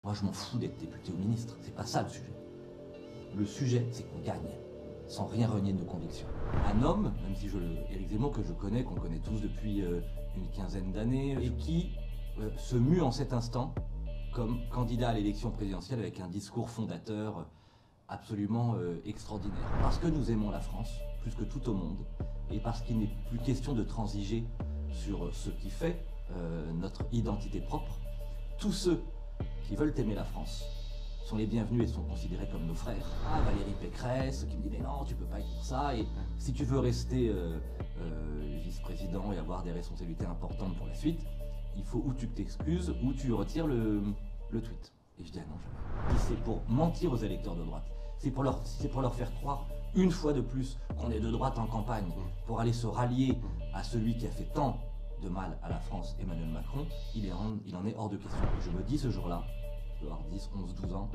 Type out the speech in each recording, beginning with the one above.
Moi, je m'en fous d'être député ou ministre, c'est pas ça le sujet. Le sujet, c'est qu'on gagne, sans rien renier de nos convictions. Un homme, même si Éric Zemmour, que je connais, qu'on connaît tous depuis une quinzaine d'années, et qui se mue en cet instant comme candidat à l'élection présidentielle avec un discours fondateur absolument extraordinaire. Parce que nous aimons la France, plus que tout au monde, et parce qu'il n'est plus question de transiger sur ce qui fait notre identité propre, tous ceux qui veulent aimer la France sont les bienvenus et sont considérés comme nos frères. Ah, Valérie Pécresse qui me dit mais non, tu peux pas être pour ça, et si tu veux rester vice-président et avoir des responsabilités importantes pour la suite, il faut ou tu t'excuses ou tu retires le tweet. Et je dis ah non, jamais. Si c'est pour mentir aux électeurs de droite, c'est pour leur faire croire une fois de plus qu'on est de droite en campagne pour aller se rallier à celui qui a fait tant de mal à la France, Emmanuel Macron, il en est hors de question. Je me dis ce jour-là, je dois avoir 10, 11, 12 ans,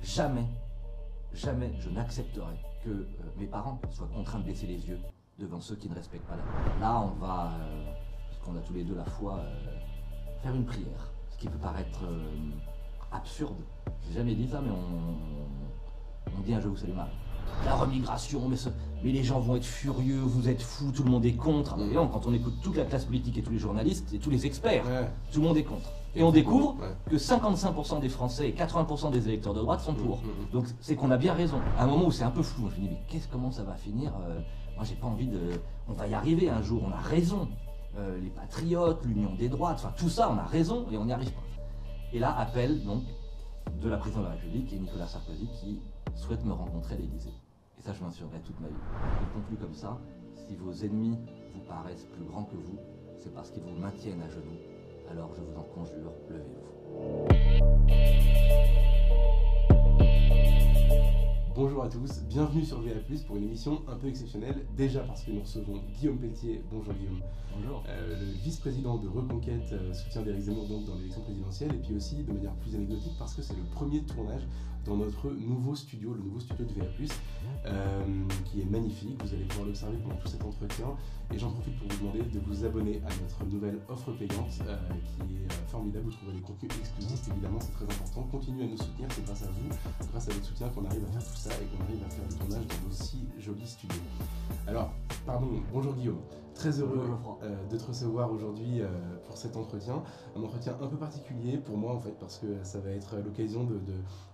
jamais je n'accepterai que mes parents soient contraints de baisser les yeux devant ceux qui ne respectent pas la loi. Là, on va, puisqu'on a tous les deux la foi, faire une prière. Ce qui peut paraître absurde. J'ai jamais dit ça, mais on dit un je vous salue Marie. La remigration, mais les gens vont être furieux, vous êtes fous, tout le monde est contre. Et non, quand on écoute toute la classe politique et tous les journalistes et tous les experts, tout le monde est contre. Et on découvre que 55% des Français et 80% des électeurs de droite sont pour. Donc c'est qu'on a bien raison. À un moment où c'est un peu flou, je me dis mais comment ça va finir? Moi j'ai pas envie de... On va y arriver un jour, on a raison. Les patriotes, l'union des droites, enfin tout ça on a raison et on n'y arrive pas. Et là, appel donc de la présidente de la République et Nicolas Sarkozy qui souhaite me rencontrer à l'Élysée. Et ça, je m'en souviendrai toute ma vie. Je conclue comme ça, si vos ennemis vous paraissent plus grands que vous, c'est parce qu'ils vous maintiennent à genoux. Alors je vous en conjure, levez-vous. Bonjour à tous, bienvenue sur VA+, pour une émission un peu exceptionnelle, déjà parce que nous recevons Guillaume Pelletier. Bonjour Guillaume. Bonjour. Le vice-président de Reconquête, soutien d'Éric Zemmour donc dans l'élection présidentielle, et puis aussi de manière plus anecdotique parce que c'est le premier tournage dans notre nouveau studio, le nouveau studio de VA+, qui est magnifique. Vous allez pouvoir l'observer pendant tout cet entretien, et j'en profite pour vous demander de vous abonner à notre nouvelle offre payante, qui est formidable. Vous trouverez des contenus exclusifs, évidemment c'est très important. Continuez à nous soutenir, c'est grâce à vous, grâce à votre soutien qu'on arrive à faire tout ça et qu'on arrive à faire du tournage dans aussi jolis studios. Alors, pardon, bonjour Guillaume. Très heureux de te recevoir aujourd'hui pour cet entretien. Un entretien un peu particulier pour moi en fait, parce que ça va être l'occasion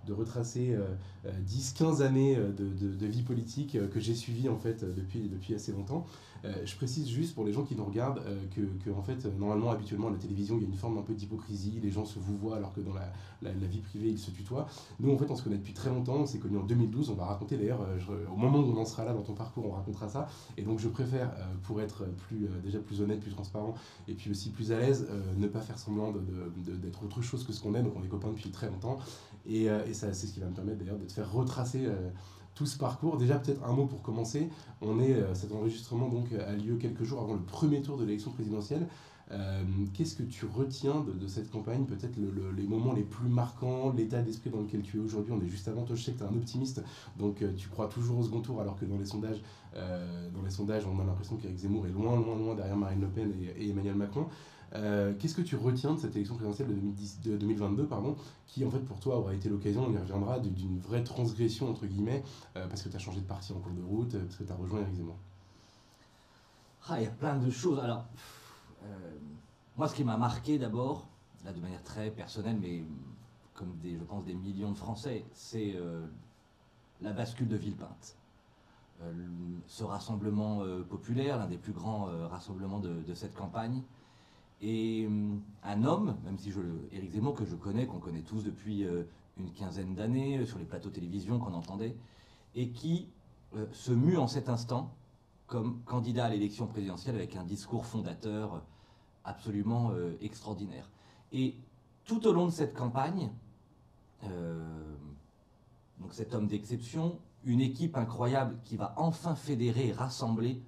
de retracer 10-15 années de vie politique que j'ai suivie en fait depuis assez longtemps. Je précise juste pour les gens qui nous regardent que en fait, normalement, habituellement à la télévision, il y a une forme un peu d'hypocrisie, les gens se vous voient alors que dans la vie privée, ils se tutoient. Nous en fait, on se connaît depuis très longtemps, on s'est connus en 2012, on va raconter d'ailleurs, au moment où on en sera là dans ton parcours, on racontera ça, et donc je préfère, pour être déjà plus honnête, plus transparent, et puis aussi plus à l'aise, ne pas faire semblant d'être autre chose que ce qu'on est, donc on est copains depuis très longtemps, et ça, c'est ce qui va me permettre d'ailleurs de te faire retracer tout ce parcours. Déjà peut-être un mot pour commencer, cet enregistrement donc a lieu quelques jours avant le premier tour de l'élection présidentielle. Qu'est-ce que tu retiens de cette campagne, peut-être les moments les plus marquants, l'état d'esprit dans lequel tu es aujourd'hui? On est juste avant toi, je sais que tu es un optimiste, donc tu crois toujours au second tour, alors que dans les sondages on a l'impression qu'Éric Zemmour est loin derrière Marine Le Pen et Emmanuel Macron. Qu'est-ce que tu retiens de cette élection présidentielle de 2022, qui en fait pour toi aura été l'occasion, on y reviendra, d'une vraie transgression entre guillemets, parce que tu as changé de parti en cours de route, parce que tu as rejoint Éric Zemmour? Il y a plein de choses. Alors, moi ce qui m'a marqué d'abord, là de manière très personnelle, mais comme je pense des millions de Français, c'est la bascule de Villepinte. Ce rassemblement populaire, l'un des plus grands rassemblements de cette campagne, et un homme, même si Éric Zemmour, que je connais, qu'on connaît tous depuis une quinzaine d'années, sur les plateaux télévision qu'on entendait, et qui se mue en cet instant comme candidat à l'élection présidentielle avec un discours fondateur absolument extraordinaire. Et tout au long de cette campagne, donc cet homme d'exception, une équipe incroyable qui va enfin fédérer et rassembler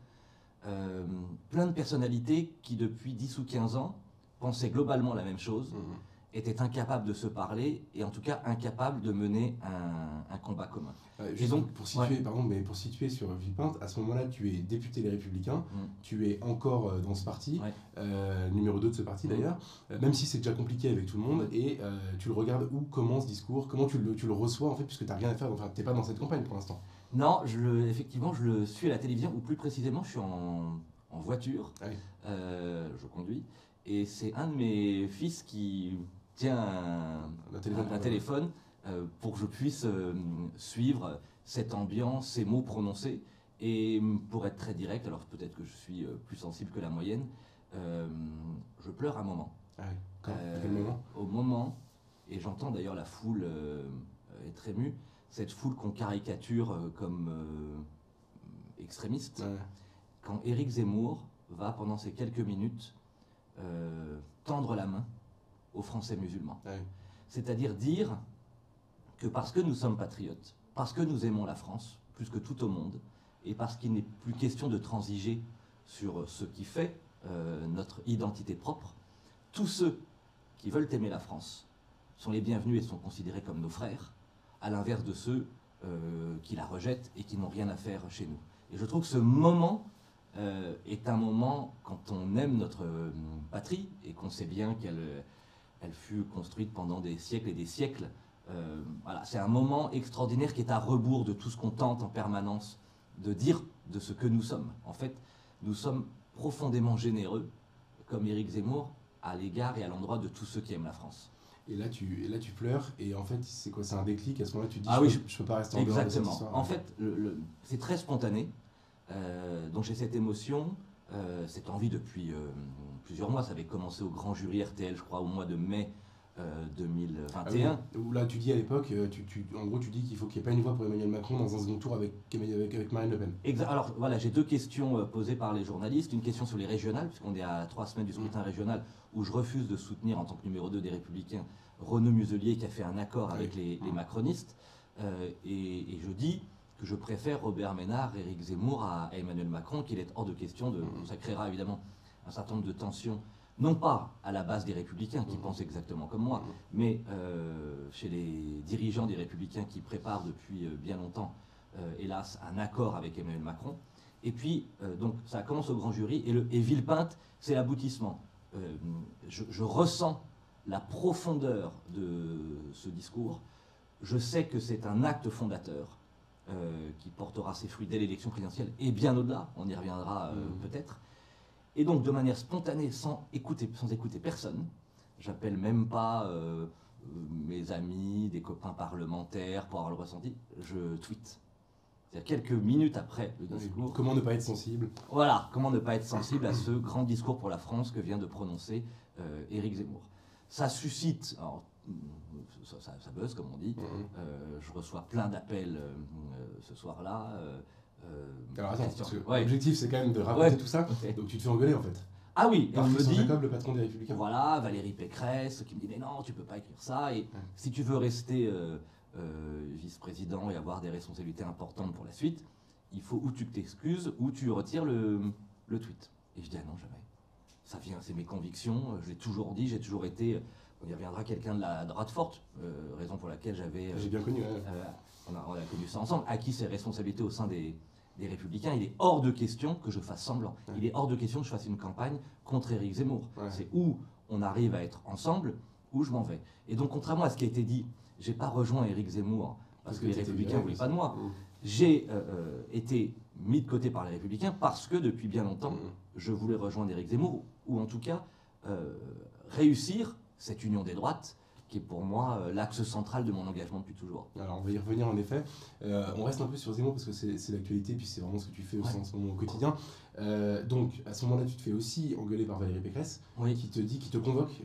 plein de personnalités qui depuis 10 ou 15 ans pensaient globalement la même chose étaient incapables de se parler et en tout cas incapables de mener un combat commun. Et donc, pour situer sur Villepinte, à ce moment-là, tu es député Les Républicains, tu es encore dans ce parti, numéro 2 de ce parti d'ailleurs, même si c'est déjà compliqué avec tout le monde, et tu le regardes où, comment ce discours, comment tu le reçois en fait, puisque tu n'as rien à faire, enfin, tu n'es pas dans cette campagne pour l'instant. Non, effectivement, je le suis à la télévision, ou plus précisément, je suis en voiture, je conduis, et c'est un de mes fils qui tient un téléphone pour que je puisse suivre cette ambiance, ces mots prononcés. Et pour être très direct, alors peut-être que je suis plus sensible que la moyenne, je pleure un moment. À quel moment ? Au moment, et j'entends d'ailleurs la foule être émue, cette foule qu'on caricature comme extrémiste, quand Éric Zemmour va, pendant ces quelques minutes, tendre la main aux Français musulmans. C'est-à-dire dire que parce que nous sommes patriotes, parce que nous aimons la France, plus que tout au monde, et parce qu'il n'est plus question de transiger sur ce qui fait notre identité propre, tous ceux qui veulent aimer la France sont les bienvenus et sont considérés comme nos frères, à l'inverse de ceux qui la rejettent et qui n'ont rien à faire chez nous. Et je trouve que ce moment est un moment, quand on aime notre patrie, et qu'on sait bien qu'elle fut construite pendant des siècles et des siècles, voilà, c'est un moment extraordinaire qui est à rebours de tout ce qu'on tente en permanence de dire de ce que nous sommes. En fait, nous sommes profondément généreux, comme Éric Zemmour, à l'égard et à l'endroit de tous ceux qui aiment la France. Et là, tu pleures, et en fait, c'est quoi? C'est un déclic, à ce moment-là, tu te dis, je peux pas rester en dehors de cette histoire. En fait, c'est très spontané, donc j'ai cette émotion, cette envie depuis plusieurs mois. Ça avait commencé au grand jury RTL, je crois, au mois de mai 2021. Où là, tu dis à l'époque, en gros, tu dis qu'il faut qu'il n'y ait pas une voix pour Emmanuel Macron dans un second tour avec Marine Le Pen. Alors voilà, j'ai deux questions posées par les journalistes. Une question sur les régionales, puisqu'on est à 3 semaines du scrutin régional, où je refuse de soutenir en tant que numéro 2 des Républicains Renaud Muselier, qui a fait un accord avec les macronistes. Et je dis que je préfère Robert Ménard, Éric Zemmour à Emmanuel Macron, qu'il est hors de question ça créera évidemment un certain nombre de tensions, non pas à la base des Républicains qui pensent exactement comme moi, mais chez les dirigeants des Républicains qui préparent depuis bien longtemps, hélas, un accord avec Emmanuel Macron. Et puis, donc, ça commence au grand jury, et Villepinte, c'est l'aboutissement. Je ressens la profondeur de ce discours. Je sais que c'est un acte fondateur qui portera ses fruits dès l'élection présidentielle, et bien au-delà, on y reviendra peut-être. Et donc, de manière spontanée, sans écouter personne, j'appelle même pas mes amis, des copains parlementaires pour avoir le ressenti, je tweete. C'est-à-dire quelques minutes après le discours. Comment ne pas être sensible? Voilà, comment ne pas être sensible à ce grand discours pour la France que vient de prononcer Éric Zemmour. Ça suscite, alors, ça buzz comme on dit, je reçois plein d'appels ce soir-là. Alors attends, parce que l'objectif c'est quand même de raconter tout ça, donc tu te fais engueuler en fait. Ah oui, et on me dit, Jacob, le patron des Républicains. Voilà, Valérie Pécresse qui me dit mais non, tu peux pas écrire ça, et si tu veux rester vice-président et avoir des responsabilités importantes pour la suite, il faut ou tu t'excuses ou tu retires le tweet. Et je dis ah non, jamais. Ça vient, c'est mes convictions, je l'ai toujours dit, j'ai toujours été, on y reviendra, quelqu'un de la droite forte, raison pour laquelle j'avais... J'ai bien connu, on a connu ça ensemble, acquis ses responsabilités au sein des Républicains. Il est hors de question que je fasse semblant. Il est hors de question que je fasse une campagne contre Éric Zemmour. C'est où on arrive à être ensemble, où je m'en vais. Et donc, contrairement à ce qui a été dit, j'ai pas rejoint Éric Zemmour parce que les Républicains ne voulaient pas de moi. J'ai été mis de côté par les Républicains parce que depuis bien longtemps, je voulais rejoindre Éric Zemmour, ou en tout cas réussir cette union des droites, qui est pour moi l'axe central de mon engagement depuis toujours. Alors on va y revenir en effet. On reste un peu sur Zemmour parce que c'est l'actualité, puis c'est vraiment ce que tu fais aussi en ce moment au quotidien. Donc à ce moment-là, tu te fais aussi engueuler par Valérie Pécresse, qui te convoque.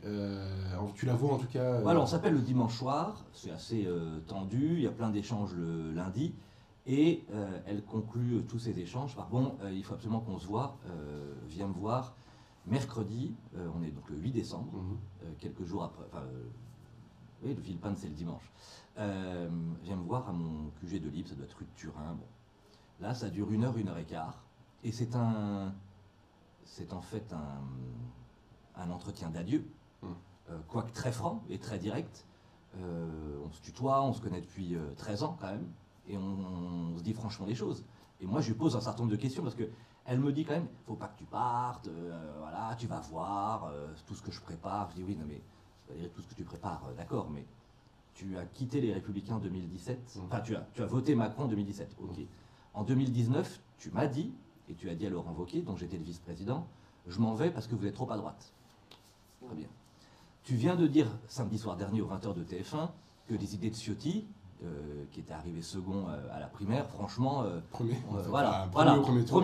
Tu la vois en tout cas. Voilà, on s'appelle le dimanche soir, c'est assez tendu, il y a plein d'échanges le lundi, et elle conclut tous ces échanges par bon, il faut absolument qu'on se voit, viens me voir mercredi, on est donc le 8 décembre, quelques jours après. Oui, le Villepinte, c'est le dimanche. Viens me voir à mon QG de Libre, ça doit être rue de Turin. Bon. Là, ça dure 1 heure, 1 heure et quart. Et c'est en fait un entretien d'adieu. quoique très franc et très direct. On se tutoie, on se connaît depuis 13 ans quand même, et on se dit franchement les choses. Et moi, je lui pose un certain nombre de questions parce qu'elle me dit quand même, faut pas que tu partes, voilà, tu vas voir tout ce que je prépare. Je dis oui, non mais Valérie, tout ce que tu prépares, d'accord, mais tu as quitté les Républicains en 2017, enfin tu as voté Macron en 2017, ok. En 2019, tu m'as dit, et tu as dit à Laurent Wauquiez, dont j'étais le vice-président, je m'en vais parce que vous êtes trop à droite. Très bien. Tu viens de dire samedi soir dernier aux 20h de TF1 que les idées de Ciotti, qui était arrivé second à la primaire, franchement, premier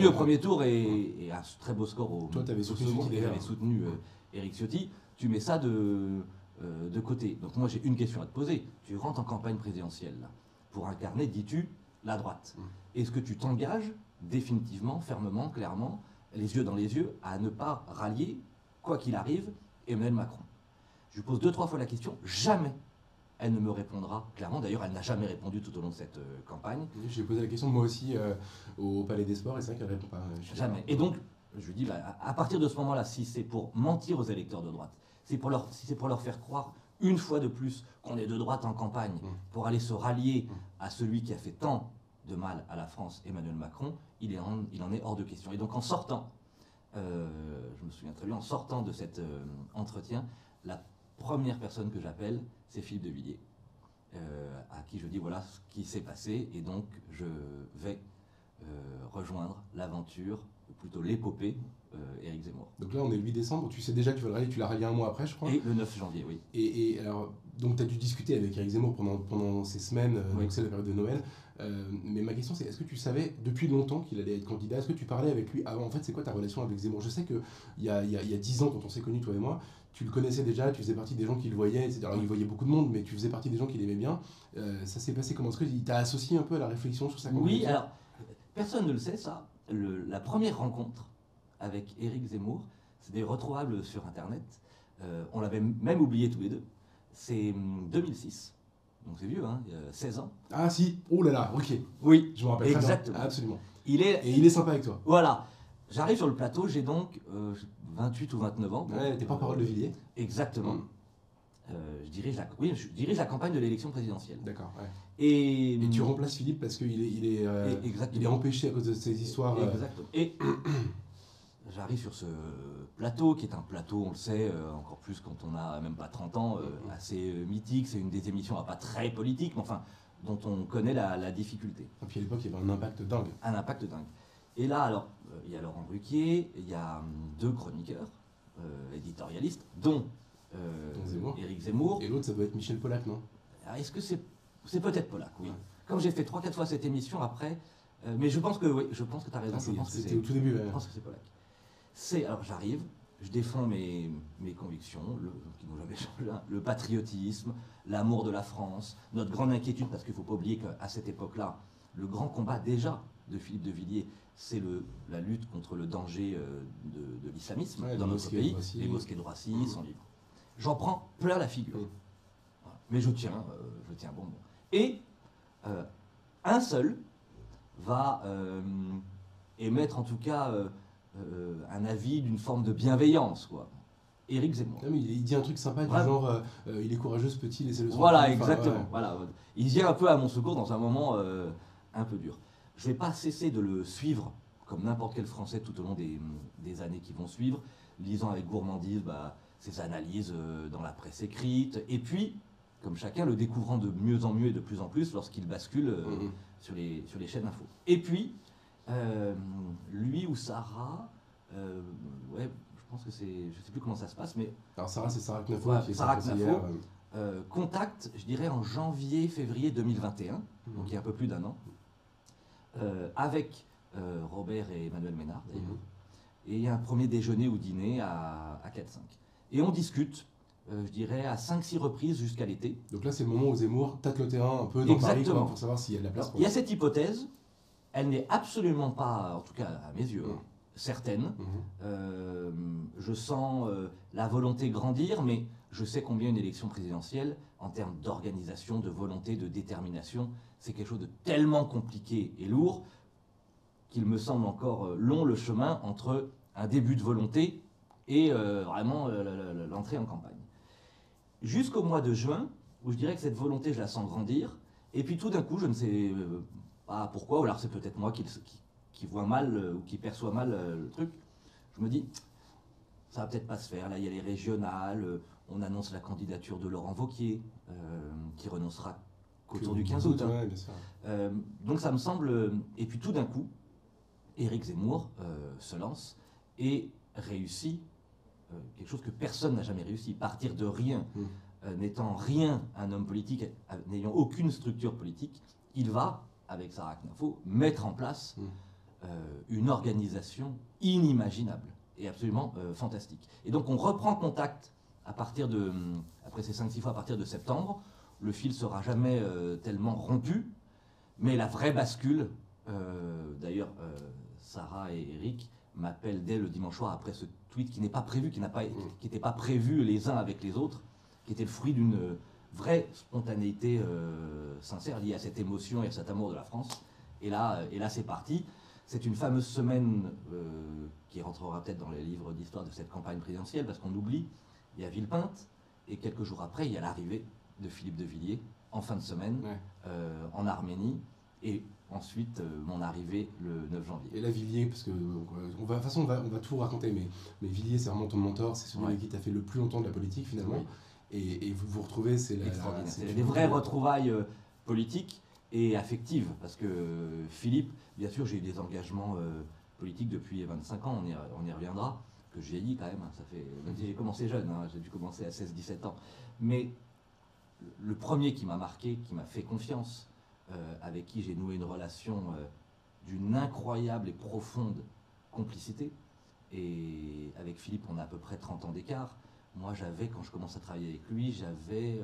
au premier tour et un très beau score au second, tu avais soutenu Éric Ciotti, tu mets ça de côté. Donc moi j'ai une question à te poser. Tu rentres en campagne présidentielle là, pour incarner, dis-tu, la droite. Est-ce que tu t'engages définitivement, fermement, clairement, les yeux dans les yeux, à ne pas rallier, quoi qu'il arrive, Emmanuel Macron? Je lui pose 2-3 fois la question, jamais elle ne me répondra clairement. D'ailleurs, elle n'a jamais répondu tout au long de cette campagne. Je lui ai posé la question, moi aussi, au Palais des Sports, et c'est vrai qu'elle ne répond pas. Jamais. Et donc, je lui dis, à partir de ce moment-là, si c'est pour mentir aux électeurs de droite, si c'est pour leur faire croire une fois de plus qu'on est de droite en campagne, pour aller se rallier à celui qui a fait tant de mal à la France, Emmanuel Macron, il en est hors de question. Et donc en sortant, je me souviens très bien, en sortant de cet entretien, la première personne que j'appelle, c'est Philippe de Villiers, à qui je dis voilà ce qui s'est passé, et donc je vais rejoindre l'aventure, ou plutôt l'épopée, Éric Zemmour. Donc là on est le 8 décembre, tu sais déjà que tu vas le rallier, tu l'as rallié un mois après je crois. Et le 9 janvier, oui. Et alors, donc tu as dû discuter avec Éric Zemmour pendant ces semaines, Oui. donc c'est la période de Noël. Mais ma question c'est, est-ce que tu savais depuis longtemps qu'il allait être candidat? Est-ce que tu parlais avec lui avant? En fait, c'est quoi ta relation avec Zemmour? Je sais qu'il y a 10 ans, quand on s'est connus, toi et moi, tu le connaissais déjà, tu faisais partie des gens qui le voyaient, etc. Alors, il voyait beaucoup de monde, mais tu faisais partie des gens qui l'aimaient bien. Ça s'est passé comment? Est-ce qu'il t'a associé un peu à la réflexion sur sa candidature? Oui, alors, personne ne le sait ça. La première rencontre avec Éric Zemmour, c'est des retrouvables sur Internet. On l'avait même oublié tous les deux. C'est 2006. Donc c'est vieux, hein, il y a 16 ans. Ah si, oh là là, ok. Oui, Je me rappelle très bien. exactement. Absolument. Et il est sympa avec toi. Voilà. J'arrive sur le plateau, j'ai donc 28 ou 29 ans. Ouais, t'es porte-parole de Villiers. Exactement. Je dirige la campagne de l'élection présidentielle. D'accord, ouais. Et tu remplaces Philippe parce qu'il est empêché à cause de ces histoires. Exactement. Et j'arrive sur ce plateau, qui est un plateau, on le sait, encore plus quand on n'a même pas 30 ans, assez mythique. C'est une des émissions pas très politique, mais enfin, dont on connaît la difficulté. Et puis à l'époque, il y avait un impact dingue. Un impact dingue. Et là, alors, il y a Laurent Ruquier, il y a 2 chroniqueurs, éditorialistes, dont Éric Zemmour. Et l'autre, ça doit être Michel Polac, non? Alors, est-ce que c'est peut-être Polac, oui. Ouais. Comme j'ai fait 3-4 fois cette émission après, mais je pense que oui, je pense que tu as raison. C'était au tout début. Je pense que c'est Polac. Alors j'arrive, je défends mes convictions, qui n'ont jamais changé, hein, le patriotisme, l'amour de la France, notre grande inquiétude, parce qu'il ne faut pas oublier qu'à cette époque-là, le grand combat déjà de Philippe de Villiers, c'est la lutte contre le danger de l'islamisme dans notre pays, les mosquées de Roissy, son livre. J'en prends plein la figure. Voilà. Mais je tiens bon. Et un seul va émettre en tout cas un avis d'une forme de bienveillance, quoi. Éric Zemmour. Non, mais il dit un truc sympa du genre il est courageux ce petit, laissez-le tranquille. Voilà, exactement. Ouais. Voilà. Il vient un peu à mon secours dans un moment un peu dur. Je ne vais pas cesser de le suivre, comme n'importe quel Français, tout au long des années qui vont suivre, lisant avec gourmandise ses analyses dans la presse écrite, et puis, comme chacun, le découvrant de mieux en mieux et de plus en plus lorsqu'il bascule sur les chaînes info. Et puis, lui ou Sarah, ouais, je pense que c'est, je sais plus comment ça se passe, mais... Alors Sarah, c'est Sarah Knafo qui est Sarah Knafo, contact, je dirais, en janvier-février 2021, donc il y a un peu plus d'1 an, avec Robert et Emmanuel Ménard, d'ailleurs, et il y a un premier déjeuner ou dîner à 4-5. Et on discute, je dirais, à 5-6 reprises jusqu'à l'été. Donc là, c'est le moment où Zemmour tâte le terrain un peu dans Paris, quoi, pour savoir s'il y a de la place. Il y a cette hypothèse, elle n'est absolument pas, en tout cas à mes yeux, certaine. Je sens la volonté grandir, mais je sais combien une élection présidentielle, en termes d'organisation, de volonté, de détermination, c'est quelque chose de tellement compliqué et lourd qu'il me semble encore long le chemin entre un début de volonté et vraiment l'entrée en campagne. jusqu'au mois de juin, où je dirais que cette volonté, je la sens grandir. Et puis tout d'un coup, je ne sais pas pourquoi, ou alors c'est peut-être moi qui vois mal ou qui perçoit mal le truc. Je me dis, ça va peut-être pas se faire. Là, il y a les régionales, on annonce la candidature de Laurent Wauquiez, qui renoncera qu'autour du 15 août. Ouais, bien sûr. Donc ça me semble... Et puis tout d'un coup, Éric Zemmour se lance et réussit quelque chose que personne n'a jamais réussi, partir de rien. N'étant rien un homme politique, n'ayant aucune structure politique, il va, avec Sarah Knafo, mettre en place une organisation inimaginable et absolument fantastique. Et donc on reprend contact à partir de, après ces 5-6 fois, à partir de septembre. Le fil sera jamais tellement rompu, mais la vraie bascule, d'ailleurs Sarah et Eric m'appellent dès le dimanche soir après ce tweet qui n'est pas prévu, qui n'était pas prévu les uns avec les autres, qui était le fruit d'une vraie spontanéité sincère liée à cette émotion et à cet amour de la France. Et là c'est parti. C'est une fameuse semaine qui rentrera peut-être dans les livres d'histoire de cette campagne présidentielle, parce qu'on oublie, il y a Villepinte, et quelques jours après, il y a l'arrivée de Philippe de Villiers, en fin de semaine, en Arménie, et ensuite mon arrivée le 9 janvier. Et là, Villiers, parce que de toute façon, on va tout raconter, mais Villiers, c'est vraiment ton mentor, c'est celui qui t'a fait le plus longtemps de la politique, finalement. Oui. Et vous vous retrouvez, c'est extraordinaire. C'est des vraies retrouvailles politiques et affectives, parce que Philippe, bien sûr, j'ai eu des engagements politiques depuis 25 ans, on y reviendra, que j'ai dit quand même, hein, ça fait, même si j'ai commencé jeune, hein, j'ai dû commencer à 16-17 ans, mais le premier qui m'a marqué, qui m'a fait confiance, avec qui j'ai noué une relation d'une incroyable et profonde complicité, et avec Philippe, on a à peu près 30 ans d'écart. Moi, j'avais, quand je commence à travailler avec lui, j'avais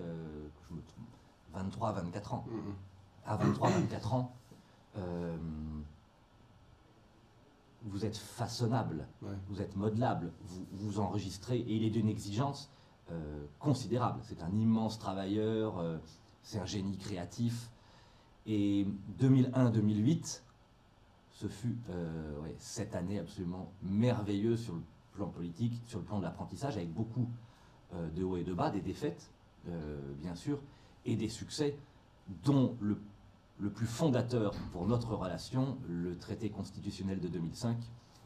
23-24 ans. À 23-24 ans, vous êtes façonnable, vous êtes modelable, vous enregistrez, et il est d'une exigence considérable. C'est un immense travailleur, c'est un génie créatif. Et 2001-2008, ce fut 7 années absolument merveilleuses sur le plan politique, sur le plan de l'apprentissage, avec beaucoup de hauts et de bas, des défaites, bien sûr, et des succès, dont le plus fondateur pour notre relation, le traité constitutionnel de 2005,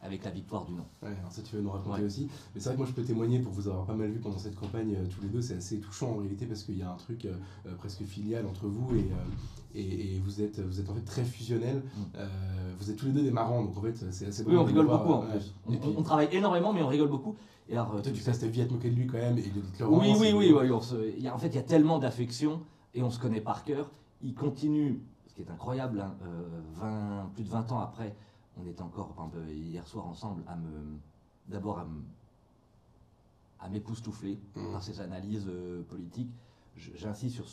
avec la victoire du non. Ouais, alors ça tu vas nous raconter aussi. Mais c'est vrai que moi je peux témoigner, pour vous avoir pas mal vu pendant cette campagne tous les deux, c'est assez touchant en réalité, parce qu'il y a un truc presque filial entre vous, et vous êtes en fait très fusionnels. Vous êtes tous les deux des marrants, donc en fait c'est assez bon. Oui, on rigole beaucoup en plus. On travaille énormément, mais on rigole beaucoup. Et alors, toi tu passes ta vie à te moquer de lui quand même, et de te le Oui. En fait, il y a tellement d'affection, et on se connaît par cœur. Il continue, ce qui est incroyable, hein, plus de 20 ans après, on est encore, par exemple, hier soir ensemble, à m'époustoufler par ses analyses politiques. J'insiste sur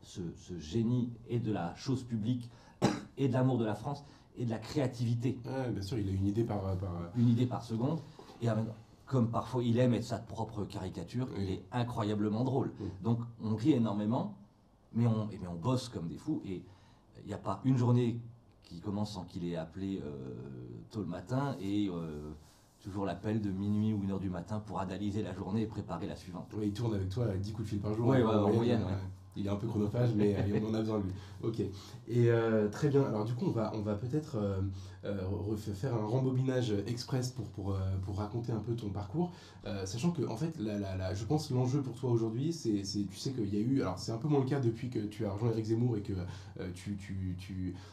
ce génie et de la chose publique, et de l'amour de la France, et de la créativité. Ouais, bien sûr, il a une idée une idée par seconde. Et comme parfois il aime être sa propre caricature, il est incroyablement drôle. Donc on rit énormément, mais on bosse comme des fous. Et il n'y a pas une journée qui commence sans qu'il ait appelé tôt le matin, et toujours l'appel de minuit ou 1h du matin pour analyser la journée et préparer la suivante. Oui, il tourne avec toi à 10 coups de fil par jour. Oui, en moyenne. Il est un peu chronophage, mais on en a besoin de lui. Ok. Et très bien. Alors du coup, on va peut-être faire un rembobinage express pour raconter un peu ton parcours, sachant que en fait, je pense l'enjeu pour toi aujourd'hui, c'est tu sais qu'il y a eu, alors c'est un peu moins le cas depuis que tu as rejoint Éric Zemmour et que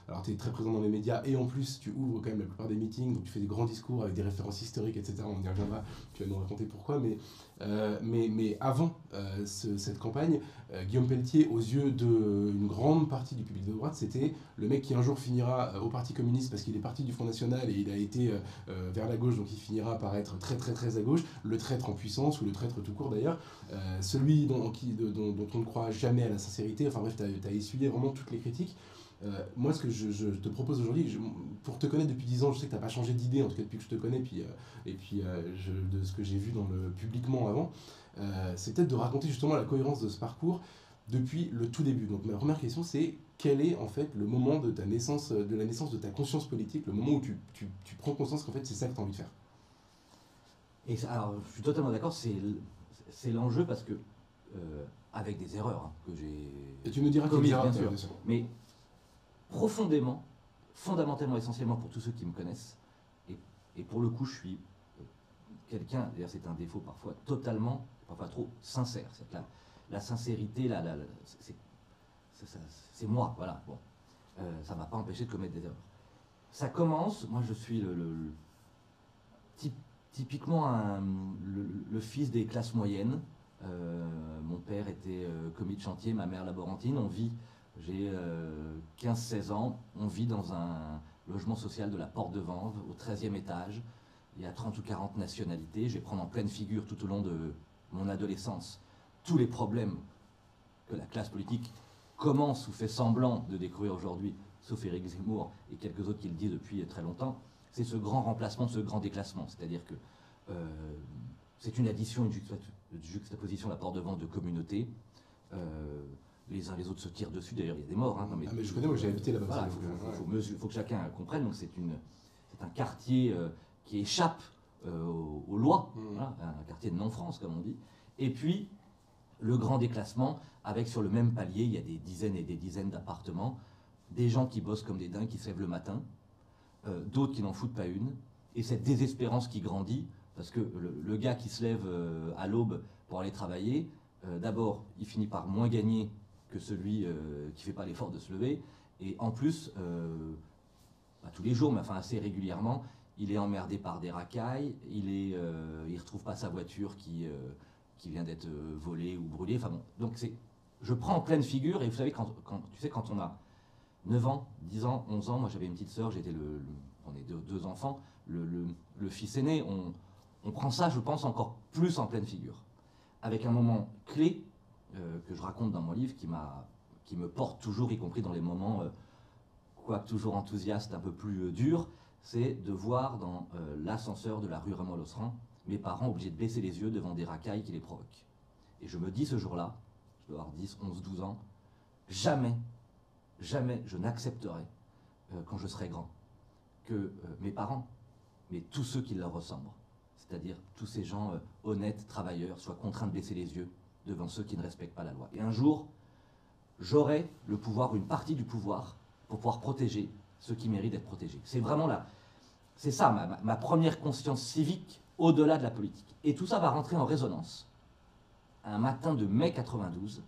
alors tu es très présent dans les médias, et en plus tu ouvres quand même la plupart des meetings, donc tu fais des grands discours avec des références historiques, etc. On y reviendra. Tu vas nous raconter pourquoi, mais avant cette campagne, Guillaume Pelletier, aux yeux d'une grande partie du public de droite, c'était le mec qui un jour finira au Parti communiste parce qu'il est parti du Front National et il a été vers la gauche, donc il finira par être très très très à gauche, le traître en puissance, ou le traître tout court d'ailleurs, celui dont on ne croit jamais à la sincérité. Enfin bref, tu as essuyé vraiment toutes les critiques. Moi, ce que je te propose aujourd'hui, pour te connaître depuis 10 ans, je sais que tu n'as pas changé d'idée, en tout cas depuis que je te connais, de ce que j'ai vu publiquement avant, c'est peut-être de raconter justement la cohérence de ce parcours depuis le tout début. Donc ma première question, c'est quel est en fait le moment de la naissance de ta conscience politique, le moment où tu prends conscience qu'en fait c'est ça que tu as envie de faire? Et alors, je suis totalement d'accord, c'est l'enjeu, parce que avec des erreurs hein, que j'ai Et tu me diras commises, quelles bien erreurs, sûr. Mais profondément, fondamentalement, essentiellement pour tous ceux qui me connaissent, et pour le coup, je suis quelqu'un, d'ailleurs c'est un défaut parfois, totalement, parfois trop sincère. C'est la sincérité, c'est moi, voilà. Bon. Ça ne m'a pas empêché de commettre des erreurs. Ça commence, moi je suis typiquement le fils des classes moyennes. Mon père était commis de chantier, ma mère laborantine. J'ai 15-16 ans, on vit dans un logement social de la Porte de Vanves, au 13e étage. Il y a 30 ou 40 nationalités. Je vais prendre en pleine figure tout au long de mon adolescence tous les problèmes que la classe politique commence ou fait semblant de découvrir aujourd'hui, sauf Éric Zemmour et quelques autres qui le disent depuis très longtemps. C'est ce grand remplacement, ce grand déclassement. C'est-à-dire que c'est une addition, une juxtaposition, la Porte de Vanves de communautés. Les uns les autres se tirent dessus, d'ailleurs il y a des morts. Hein, mais je connais, moi j'ai habité là-bas. Voilà, il faut que chacun comprenne, donc c'est un quartier qui échappe aux lois, voilà, un quartier de non-France comme on dit. Et puis le grand déclassement, avec sur le même palier, il y a des dizaines et des dizaines d'appartements, des gens qui bossent comme des dingues, qui se lèvent le matin, d'autres qui n'en foutent pas une, et cette désespérance qui grandit, parce que le gars qui se lève à l'aube pour aller travailler, d'abord il finit par moins gagner que celui qui ne fait pas l'effort de se lever, et en plus, pas tous les jours, mais enfin assez régulièrement, il est emmerdé par des racailles, il retrouve pas sa voiture qui vient d'être volée ou brûlée. Enfin bon, donc je prends en pleine figure, et vous savez, quand on a 9 ans, 10 ans, 11 ans, moi j'avais une petite sœur, on est deux enfants, le fils aîné, on prend ça, je pense, encore plus en pleine figure. Avec un moment clé que je raconte dans mon livre qui me porte toujours, y compris dans les moments, quoique toujours enthousiastes, un peu plus durs, c'est de voir dans l'ascenseur de la rue Raymond-Losserand mes parents obligés de baisser les yeux devant des racailles qui les provoquent. Et je me dis ce jour-là, je dois avoir 10, 11, 12 ans, jamais je n'accepterai, quand je serai grand, que mes parents, mais tous ceux qui leur ressemblent, c'est-à-dire tous ces gens honnêtes, travailleurs, soient contraints de baisser les yeux devant ceux qui ne respectent pas la loi. Et un jour, j'aurai le pouvoir, une partie du pouvoir, pour pouvoir protéger ceux qui méritent d'être protégés. C'est vraiment c'est ça ma première conscience civique au-delà de la politique. Et tout ça va rentrer en résonance. Un matin de mai 92,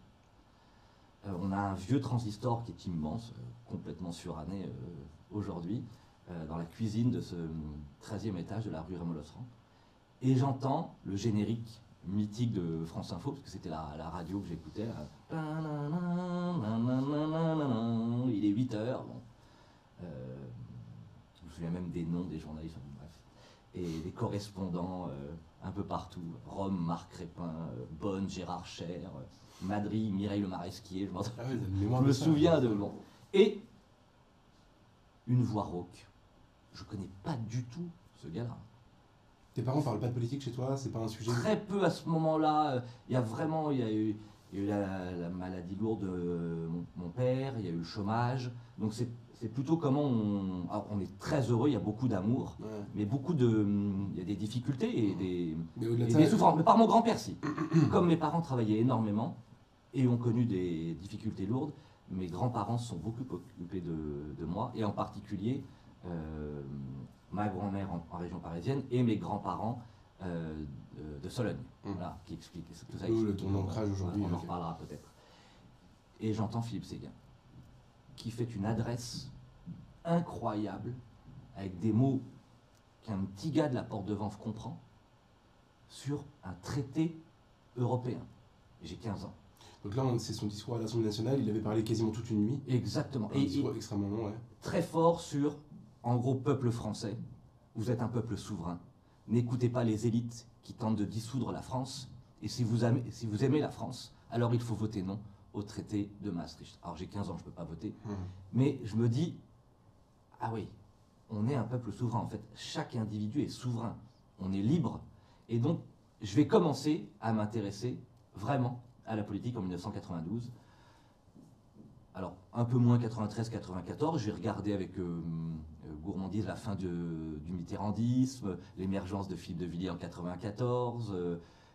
on a un vieux transistor qui est immense, complètement suranné aujourd'hui, dans la cuisine de ce 13e étage de la rue Raymond-Losserand. Et j'entends le générique mythique de France Info, parce que c'était la radio que j'écoutais. Il est 8h. Bon. Je me souviens même des noms des journalistes, bref. Et des correspondants un peu partout. Rome, Marc Crépin, Bonne, Gérard Cher, Madrid, Mireille Le Maresquier. Je me souviens de... Bon. Et une voix rauque. Je connais pas du tout ce gars-là. Tes parents parlent pas de politique chez toi, c'est pas un sujet? Très peu à ce moment-là. Il y a eu la maladie lourde de mon père, il y a eu le chômage. Donc c'est plutôt comment on est très heureux, il y a beaucoup d'amour, ouais. Mais il y a des difficultés et des souffrances. Mais par mon grand-père, si. Comme mes parents travaillaient énormément et ont connu des difficultés lourdes, mes grands-parents se sont beaucoup occupés de moi, et en particulier ma grand-mère en région parisienne et mes grands-parents de Sologne, voilà, qui explique tout ça. Ton ancrage aujourd'hui. On en reparlera peut-être. Et j'entends Philippe Séguin, qui fait une adresse incroyable, avec des mots qu'un petit gars de la Porte de Vanves comprend, sur un traité européen. J'ai 15 ans. Donc là, c'est son discours à l'Assemblée nationale, il avait parlé quasiment toute une nuit. Exactement. Un discours extrêmement long, ouais. Très fort sur, en gros, peuple français, vous êtes un peuple souverain. N'écoutez pas les élites qui tentent de dissoudre la France, et si vous aimez la France, alors il faut voter non au traité de Maastricht. Alors j'ai 15 ans, je ne peux pas voter, mais je me dis, ah oui, on est un peuple souverain, en fait, chaque individu est souverain, on est libre, et donc je vais commencer à m'intéresser vraiment à la politique en 1992. Alors, un peu moins 93-94, j'ai regardé avec gourmandise la fin du mitterrandisme, l'émergence de Philippe de Villiers en 94,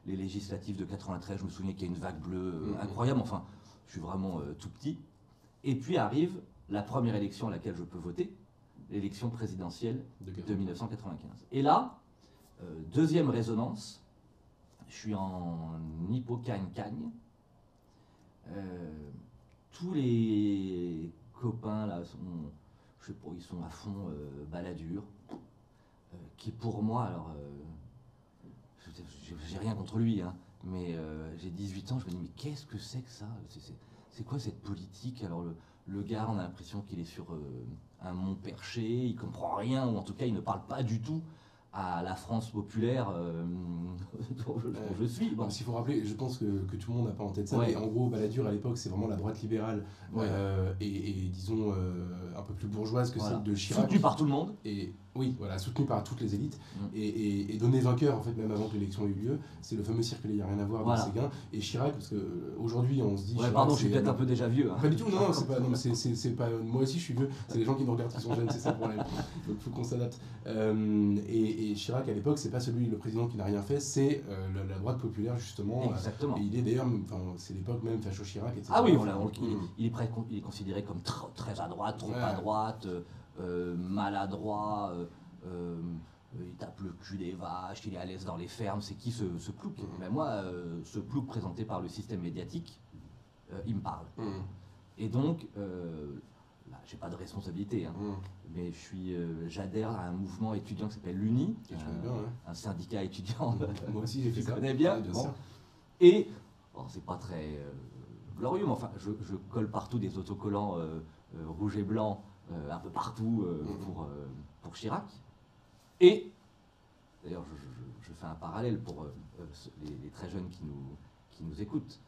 les législatives de 93, je me souviens qu'il y a une vague bleue incroyable, enfin, je suis vraiment tout petit. Et puis arrive la première élection à laquelle je peux voter, l'élection présidentielle de 1995. Et là, deuxième résonance, je suis en hippocagne-cagne. Tous les copains là sont, je sais pas, ils sont à fond Balladur, qui pour moi, alors, j'ai rien contre lui, hein, mais j'ai 18 ans, je me dis, mais qu'est-ce que c'est que ça? C'est quoi cette politique? Alors le gars, on a l'impression qu'il est sur un mont perché, il comprend rien, ou en tout cas il ne parle pas du tout à la France populaire dont je suis. Bon. S'il faut rappeler, je pense que tout le monde n'a pas en tête ça, ouais. Mais en gros, Balladur à l'époque, c'est vraiment la droite libérale, ouais. Et disons un peu plus bourgeoise que celle de Chirac. Soutenue par tout le monde. Et oui, voilà, soutenue par toutes les élites, et donné vainqueur, en fait, même avant que l'élection ait eu lieu. C'est le fameux cirque, il n'y a rien à voir dans Séguin. Et Chirac, parce qu'aujourd'hui, on se dit... Ouais, pardon, je suis peut-être un peu déjà vieux. Hein. Pas du tout, non, c'est pas... Moi aussi, je suis vieux. C'est les gens qui nous regardent qui sont jeunes, c'est ça le problème. Donc, il faut qu'on s'adapte. Et Chirac, à l'époque, c'est pas le président qui n'a rien fait, c'est la droite populaire, justement. Exactement. Et il est d'ailleurs, c'est l'époque même, Facho Chirac, etc. Ah oui, il est considéré comme très à droite, trop à droite, maladroit, il tape le cul des vaches, il est à l'aise dans les fermes. C'est qui ce plouc? Mais moi, ce plouc présenté par le système médiatique, il me parle. Et donc, là, j'ai pas de responsabilité, hein, mais j'adhère à un mouvement étudiant qui s'appelle l'UNI, un syndicat étudiant. Moi aussi, j'ai fait ça. Tu connais bien, bien sûr. Et bon, c'est pas très glorieux, mais enfin, je colle partout des autocollants rouge et blanc, un peu partout pour Chirac. Et d'ailleurs, je fais un parallèle pour les très jeunes qui nous écoutent.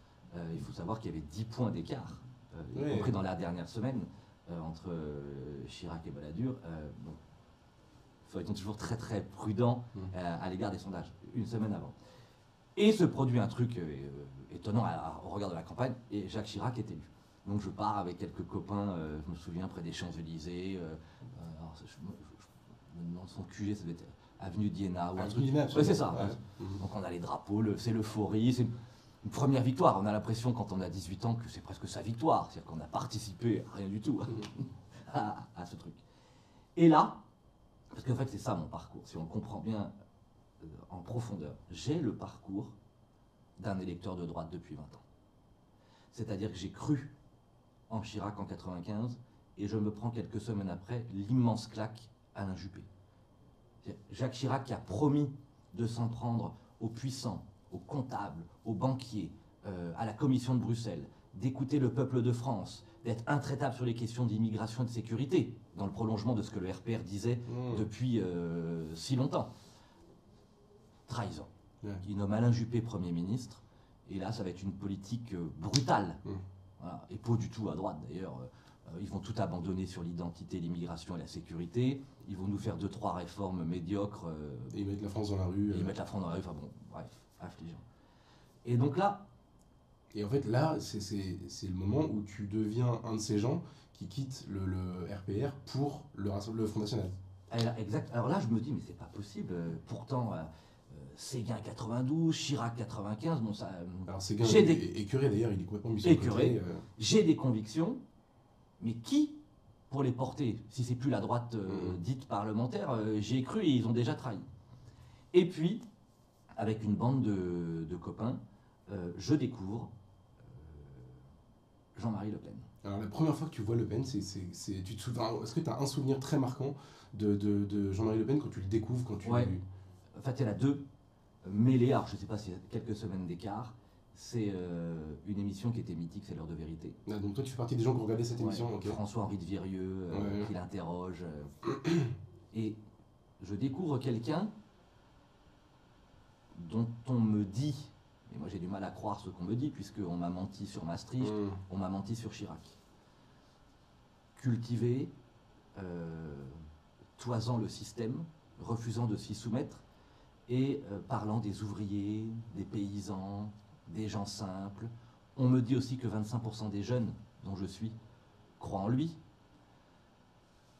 Il faut savoir qu'il y avait 10 points d'écart, y compris dans la dernière semaine, entre Chirac et Balladur. Il faut être toujours très très prudent à l'égard des sondages, une semaine avant. Et se produit un truc étonnant au regard de la campagne, et Jacques Chirac est élu. Donc je pars avec quelques copains, je me souviens, près des Champs-Élysées. Je me demande son QG, ça doit être Avenue d'Iéna ou un truc. Ouais, c'est ça. Ouais. Donc on a les drapeaux, c'est l'euphorie, c'est une première victoire. On a l'impression quand on a 18 ans que c'est presque sa victoire, c'est-à-dire qu'on a participé à rien du tout à ce truc. Et là, parce qu'en fait c'est ça mon parcours, si on comprend bien en profondeur, j'ai le parcours d'un électeur de droite depuis 20 ans. C'est-à-dire que j'ai cru en Chirac en 95 et je me prends quelques semaines après l'immense claque Alain Juppé. Jacques Chirac qui a promis de s'en prendre aux puissants, aux comptables, aux banquiers, à la Commission de Bruxelles, d'écouter le peuple de France, d'être intraitable sur les questions d'immigration et de sécurité, dans le prolongement de ce que le RPR disait depuis si longtemps. Trahison. Il nomme Alain Juppé Premier ministre, et là ça va être une politique brutale, voilà. Et pas du tout à droite d'ailleurs. Ils vont tout abandonner sur l'identité, l'immigration et la sécurité. Ils vont nous faire 2-3 réformes médiocres. Et ils mettent la France dans la rue. Et ils mettent la France dans la rue, enfin bon, bref, affligeant. Et donc là... Et en fait là, c'est le moment où tu deviens un de ces gens qui quittent le RPR pour le Front National. Exact. Alors là, je me dis, mais c'est pas possible. Pourtant... Séguin 92, Chirac 95, bon ça... Alors Séguin écœuré d'ailleurs, il est complètement mis sur le côté. J'ai des convictions, mais qui pour les porter? Si c'est plus la droite dite parlementaire, j'y ai cru et ils ont déjà trahi. Et puis, avec une bande de copains, je découvre Jean-Marie Le Pen. Alors la première fois que tu vois Le Pen, est-ce que tu as un souvenir très marquant de Jean-Marie Le Pen quand tu le découvres, quand tu... Ouais. En fait, il y en a deux mêlés, alors je ne sais pas s'il y a quelques semaines d'écart. C'est une émission qui était mythique, c'est l'heure de vérité. Ah, donc toi tu fais partie des gens qui ont regardé cette émission. Okay. François-Henri de Virieux qui l'interroge. Et je découvre quelqu'un dont on me dit, et moi j'ai du mal à croire ce qu'on me dit, puisqu'on m'a menti sur Maastricht, on m'a menti sur Chirac. Cultivé, toisant le système, refusant de s'y soumettre, et parlant des ouvriers, des paysans, des gens simples. On me dit aussi que 25% des jeunes dont je suis croient en lui.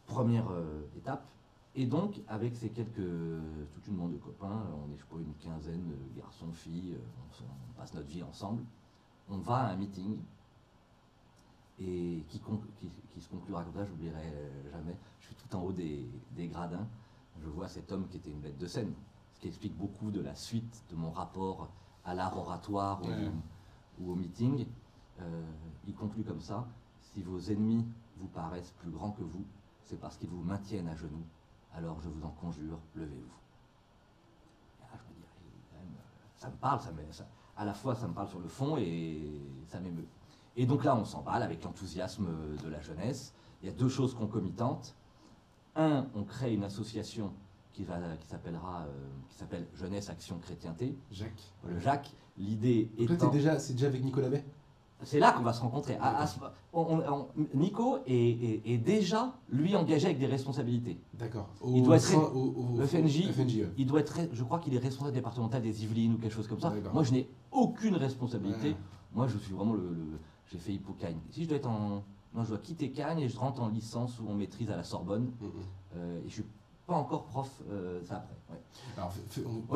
Première étape. Et donc, avec toute une bande de copains, on est je sais pas une quinzaine, garçons, filles, on passe notre vie ensemble, on va à un meeting et qui se conclura comme ça, je n'oublierai jamais. Je suis tout en haut des gradins, je vois cet homme qui était une bête de scène, ce qui explique beaucoup de la suite de mon rapport à l'art oratoire ou au meeting. Il conclut comme ça: si vos ennemis vous paraissent plus grands que vous, c'est parce qu'ils vous maintiennent à genoux. Alors je vous en conjure, levez-vous. Et là, je me dis, quand même, ça me parle, à la fois ça me parle sur le fond et ça m'émeut. Et donc là, on s'emballe avec l'enthousiasme de la jeunesse. Il y a deux choses concomitantes. Un, on crée une association qui s'appelle Jeunesse Action Chrétienté. Jacques. Le Jacques. L'idée étant... c'est déjà avec Nicolas Bay. C'est là qu'on va se rencontrer. Nico est déjà, lui, engagé avec des responsabilités. D'accord. Il doit être au FNJ, ouais. Il doit être, je crois qu'il est responsable départemental des Yvelines ou quelque chose comme ça. Moi, je n'ai aucune responsabilité. Ouais. Moi, je suis vraiment j'ai fait Hippo-Cagnes. Si je dois être non, je dois quitter Cagnes et je rentre en licence ou en maîtrise à la Sorbonne. Et je suis pas encore prof, ça après. Ouais. Alors,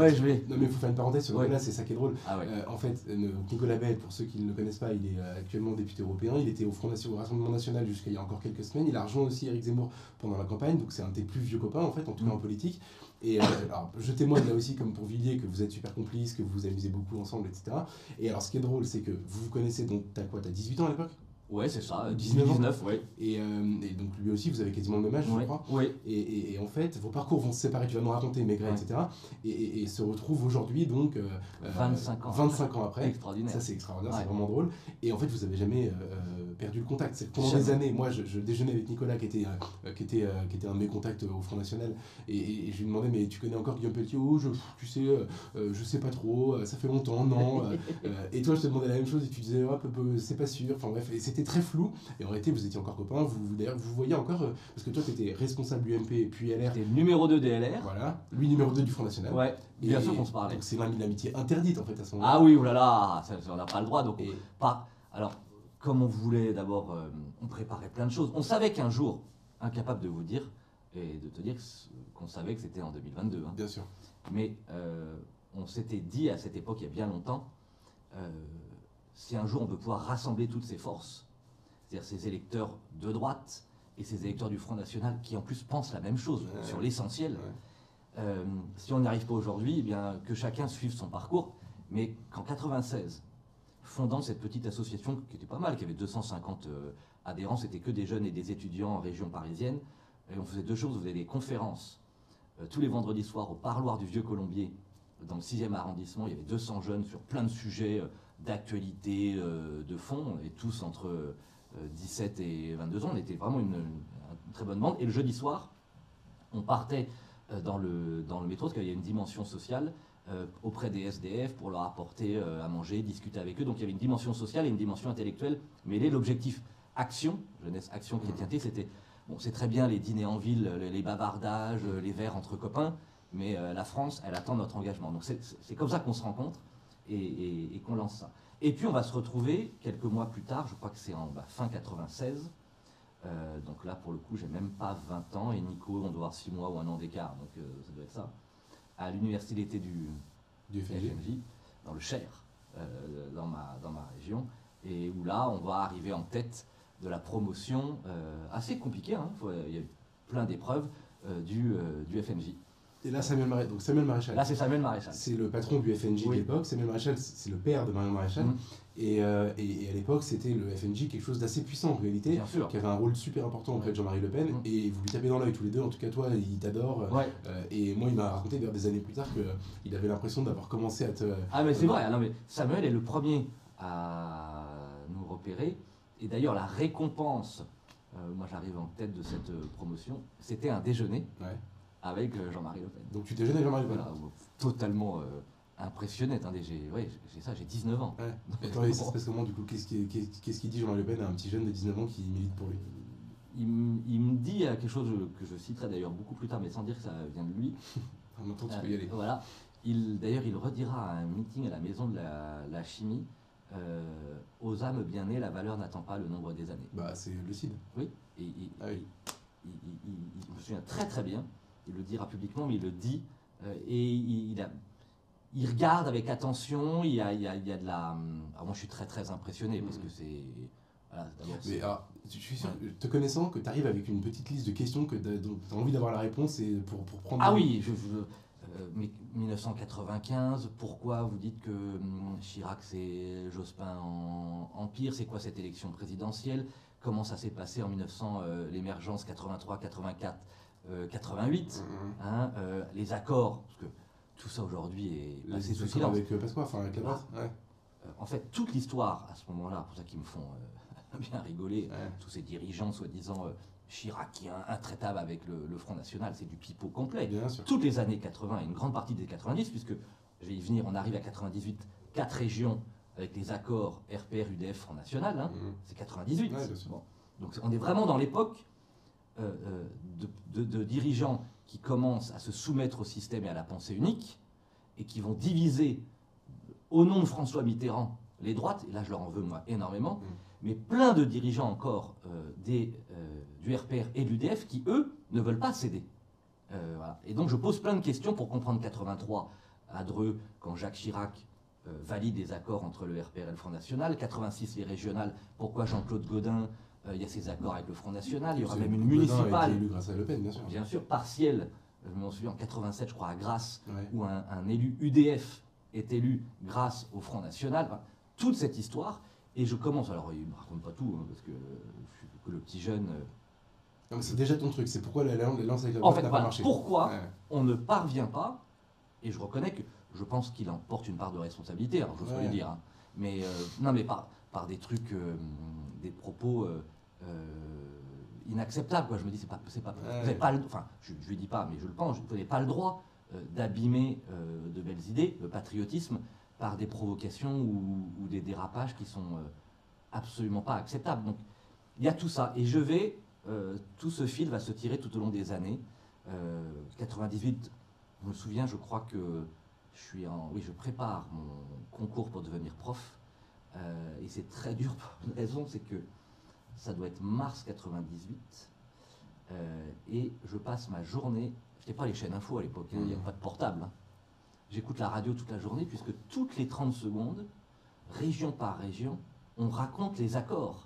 je vais. Non, mais il faut faire une parenthèse sur Nicolas, c'est ça qui est drôle. Ah, ouais. En fait, Nicolas Bay, pour ceux qui ne le connaissent pas, il est actuellement député européen. Il était au Rassemblement National jusqu'à il y a encore quelques semaines. Il a rejoint aussi Éric Zemmour pendant la campagne, donc c'est un des plus vieux copains, en fait, en tout cas en politique. Et alors, je témoigne là aussi, comme pour Villiers, que vous êtes super complices, que vous vous amusez beaucoup ensemble, etc. Et alors, ce qui est drôle, c'est que vous vous connaissez, donc t'as 18 ans à l'époque ? Ouais, c'est ça, 19, ouais. Et donc lui aussi, vous avez quasiment le même âge, je crois. Ouais. Et en fait, vos parcours vont se séparer, tu vas nous raconter, Maigret, etc. Et se retrouvent aujourd'hui, donc 25 ans après. Extraordinaire. Ça, c'est extraordinaire, c'est vraiment drôle. Et en fait, vous n'avez jamais perdu le contact. C'est pendant des années, moi, je déjeunais avec Nicolas, qui était un de mes contacts au Front National, et je lui demandais, mais tu connais encore Guillaume Pelletier? Oh, tu sais, je sais pas trop, ça fait longtemps, non. Et toi, je te demandais la même chose, et tu disais, c'est pas sûr. Enfin bref, et c'était très flou, et en réalité vous étiez encore copains, d'ailleurs vous voyez encore, parce que toi tu étais responsable UMP puis LR. J'étais numéro 2 des LR. Voilà, lui numéro 2 du Front National. Ouais, bien sûr qu'on se parlait. Donc c'est l'amitié interdite en fait à ce moment-là. Ah oui, oulala, on n'a pas le droit, donc Alors, comme on voulait d'abord, on préparait plein de choses. On savait qu'un jour, incapable de vous dire, et de te dire qu'on savait que c'était en 2022. Hein. Bien sûr. Mais on s'était dit à cette époque, il y a bien longtemps, si un jour on veut pouvoir rassembler toutes ces forces, c'est-à-dire ces électeurs de droite et ces électeurs du Front National qui en plus pensent la même chose sur l'essentiel, si on n'y arrive pas aujourd'hui, eh bien, que chacun suive son parcours, mais qu'en 96, fondant cette petite association qui était pas mal, qui avait 250 adhérents, c'était que des jeunes et des étudiants en région parisienne, et on faisait deux choses, on faisait des conférences tous les vendredis soirs au parloir du Vieux-Colombier, dans le 6e arrondissement. Il y avait 200 jeunes sur plein de sujets d'actualité, de fond, et tous entre 17 et 22 ans. On était vraiment une très bonne bande. Et le jeudi soir, on partait dans le métro, parce qu'il y a une dimension sociale, auprès des SDF pour leur apporter à manger, discuter avec eux. Donc il y avait une dimension sociale et une dimension intellectuelle mêlée. L'objectif action, jeunesse, action, chrétienté, c'était, bon, c'est très bien les dîners en ville, les bavardages, les verres entre copains, mais la France, elle attend notre engagement. Donc c'est comme ça qu'on se rencontre et qu'on lance ça. Et puis on va se retrouver quelques mois plus tard, je crois que c'est en fin 96, donc là pour le coup j'ai même pas 20 ans, et Nico on doit avoir 6 mois ou 1 an d'écart, donc ça doit être ça, à l'université d'été du FNJ, dans le Cher, dans ma région, et où là on va arriver en tête de la promotion, assez compliquée, hein, il y a plein d'épreuves du FNJ. Et là, Samuel Maréchal. Là, c'est Samuel Maréchal. C'est le patron du FNJ de l'époque. Samuel Maréchal, c'est le père de Marion Maréchal. Et à l'époque, c'était le FNJ, quelque chose d'assez puissant en réalité, qui avait un rôle super important auprès de Jean-Marie Le Pen. Et vous lui tapez dans l'œil tous les deux, en tout cas toi, il t'adore. Et moi, il m'a raconté d'ailleurs des années plus tard qu'il avait l'impression d'avoir commencé à te... Ah mais c'est vrai, non, mais Samuel est le premier à nous repérer. Et d'ailleurs, la récompense, moi j'arrive en tête de cette promotion, c'était un déjeuner. Avec Jean-Marie Le Pen. Donc tu déjeunes avec Jean-Marie Le Pen. Voilà, totalement impressionné. Attendez, j'ai 19 ans. Et attendez, ça se passe comment du coup? Qu'est-ce qu'il dit Jean-Marie Le Pen à un petit jeune de 19 ans qui milite pour lui? Il me dit quelque chose que je citerai d'ailleurs beaucoup plus tard, mais sans dire que ça vient de lui. En même temps, tu peux y aller. Voilà. D'ailleurs, il redira à un meeting à la maison de la chimie, aux âmes bien nées, la valeur n'attend pas le nombre des années. Bah, c'est lucide. Oui. Je me souviens très très bien. il le dira publiquement, mais il le dit, et il regarde avec attention, il y a de la... Alors moi je suis très très impressionné, parce que c'est... Voilà, mais alors, je suis sûr, te connaissant, que tu arrives avec une petite liste de questions dont tu as envie d'avoir la réponse et pour prendre... Ah oui, mais 1995, pourquoi vous dites que Chirac c'est Jospin en Empire? C'est quoi cette élection présidentielle? Comment ça s'est passé en 1900, l'émergence 83, 84, 88, hein, les accords, parce que tout ça aujourd'hui est passé sous silence. Avec Pasqua, enfin avec la droite, ouais. En fait, toute l'histoire à ce moment-là, pour ça qu'ils me font bien rigoler, tous ces dirigeants soi-disant chiraciens, intraitables avec le Front National, c'est du pipeau complet. Bien sûr. Toutes les années 80 et une grande partie des 90, puisque je vais y venir, on arrive à 98, 4 régions avec les accords RPR, UDF, Front National, hein, c'est 98. Ouais, bon. Donc on est vraiment dans l'époque de dirigeants qui commencent à se soumettre au système et à la pensée unique, et qui vont diviser, au nom de François Mitterrand, les droites, et là je leur en veux moi énormément, mais plein de dirigeants encore du RPR et de l'UDF qui, eux, ne veulent pas céder. Voilà. Et donc je pose plein de questions pour comprendre 83 à Dreux, quand Jacques Chirac valide les accords entre le RPR et le Front National, 86 les régionales, pourquoi Jean-Claude Gaudin, il y a ses accords avec le Front National, il y aura même une municipale. Gaudin a été élu grâce à Le Pen, bien sûr. Bien sûr, partielle, je m'en souviens en 87, je crois, à Grasse, Ouais. où un élu UDF est élu grâce au Front National. Enfin, toute cette histoire, et je commence, alors il ne me raconte pas tout, hein, parce que je suis que le petit jeune... Non, mais c'est déjà ton truc, c'est pourquoi l'alliance avec la En droite fait, n'a pas voilà, marché. pourquoi Ouais. on ne parvient pas, et je reconnais que je pense qu'il en porte une part de responsabilité, alors j'ose pas le dire, hein, mais non, mais par des trucs, des propos inacceptables, quoi. Je me dis, vous avez pas le, enfin, je lui dis pas, mais je le pense, vous n'avez pas le droit d'abîmer de belles idées, le patriotisme, par des provocations ou des dérapages qui sont absolument pas acceptables. Donc, il y a tout ça, et je vais, tout ce fil va se tirer tout au long des années. 98, je me souviens, je crois que je prépare mon concours pour devenir prof, et c'est très dur pour une raison, c'est que ça doit être mars 98, et je passe ma journée, je n'étais pas les chaînes info à l'époque, il n'y a pas de portable, hein. J'écoute la radio toute la journée, puisque toutes les 30 secondes, région par région, on raconte les accords.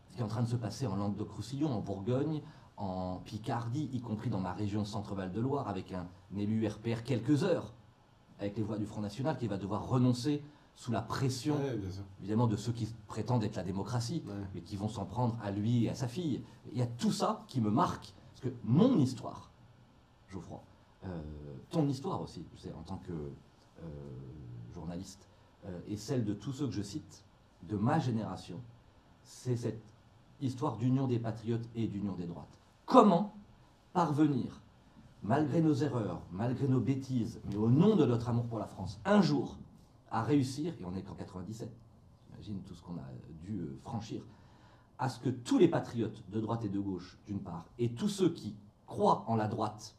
Ce qui est en train de se passer en Languedoc-Roussillon, en Bourgogne, en Picardie, y compris dans ma région Centre-Val de Loire, avec un élu RPR quelques heures, avec les voix du Front National, qui va devoir renoncer sous la pression, évidemment, de ceux qui prétendent être la démocratie, mais qui vont s'en prendre à lui et à sa fille. Il y a tout ça qui me marque, parce que mon histoire, Geoffroy, ton histoire aussi, je sais, en tant que journaliste, et celle de tous ceux que je cite, de ma génération, c'est cette histoire d'union des patriotes et d'union des droites. Comment parvenir, malgré nos erreurs, malgré nos bêtises, mais au nom de notre amour pour la France, un jour, à réussir, et on n'est qu'en 97, j'imagine tout ce qu'on a dû franchir, à ce que tous les patriotes de droite et de gauche, d'une part, et tous ceux qui croient en la droite,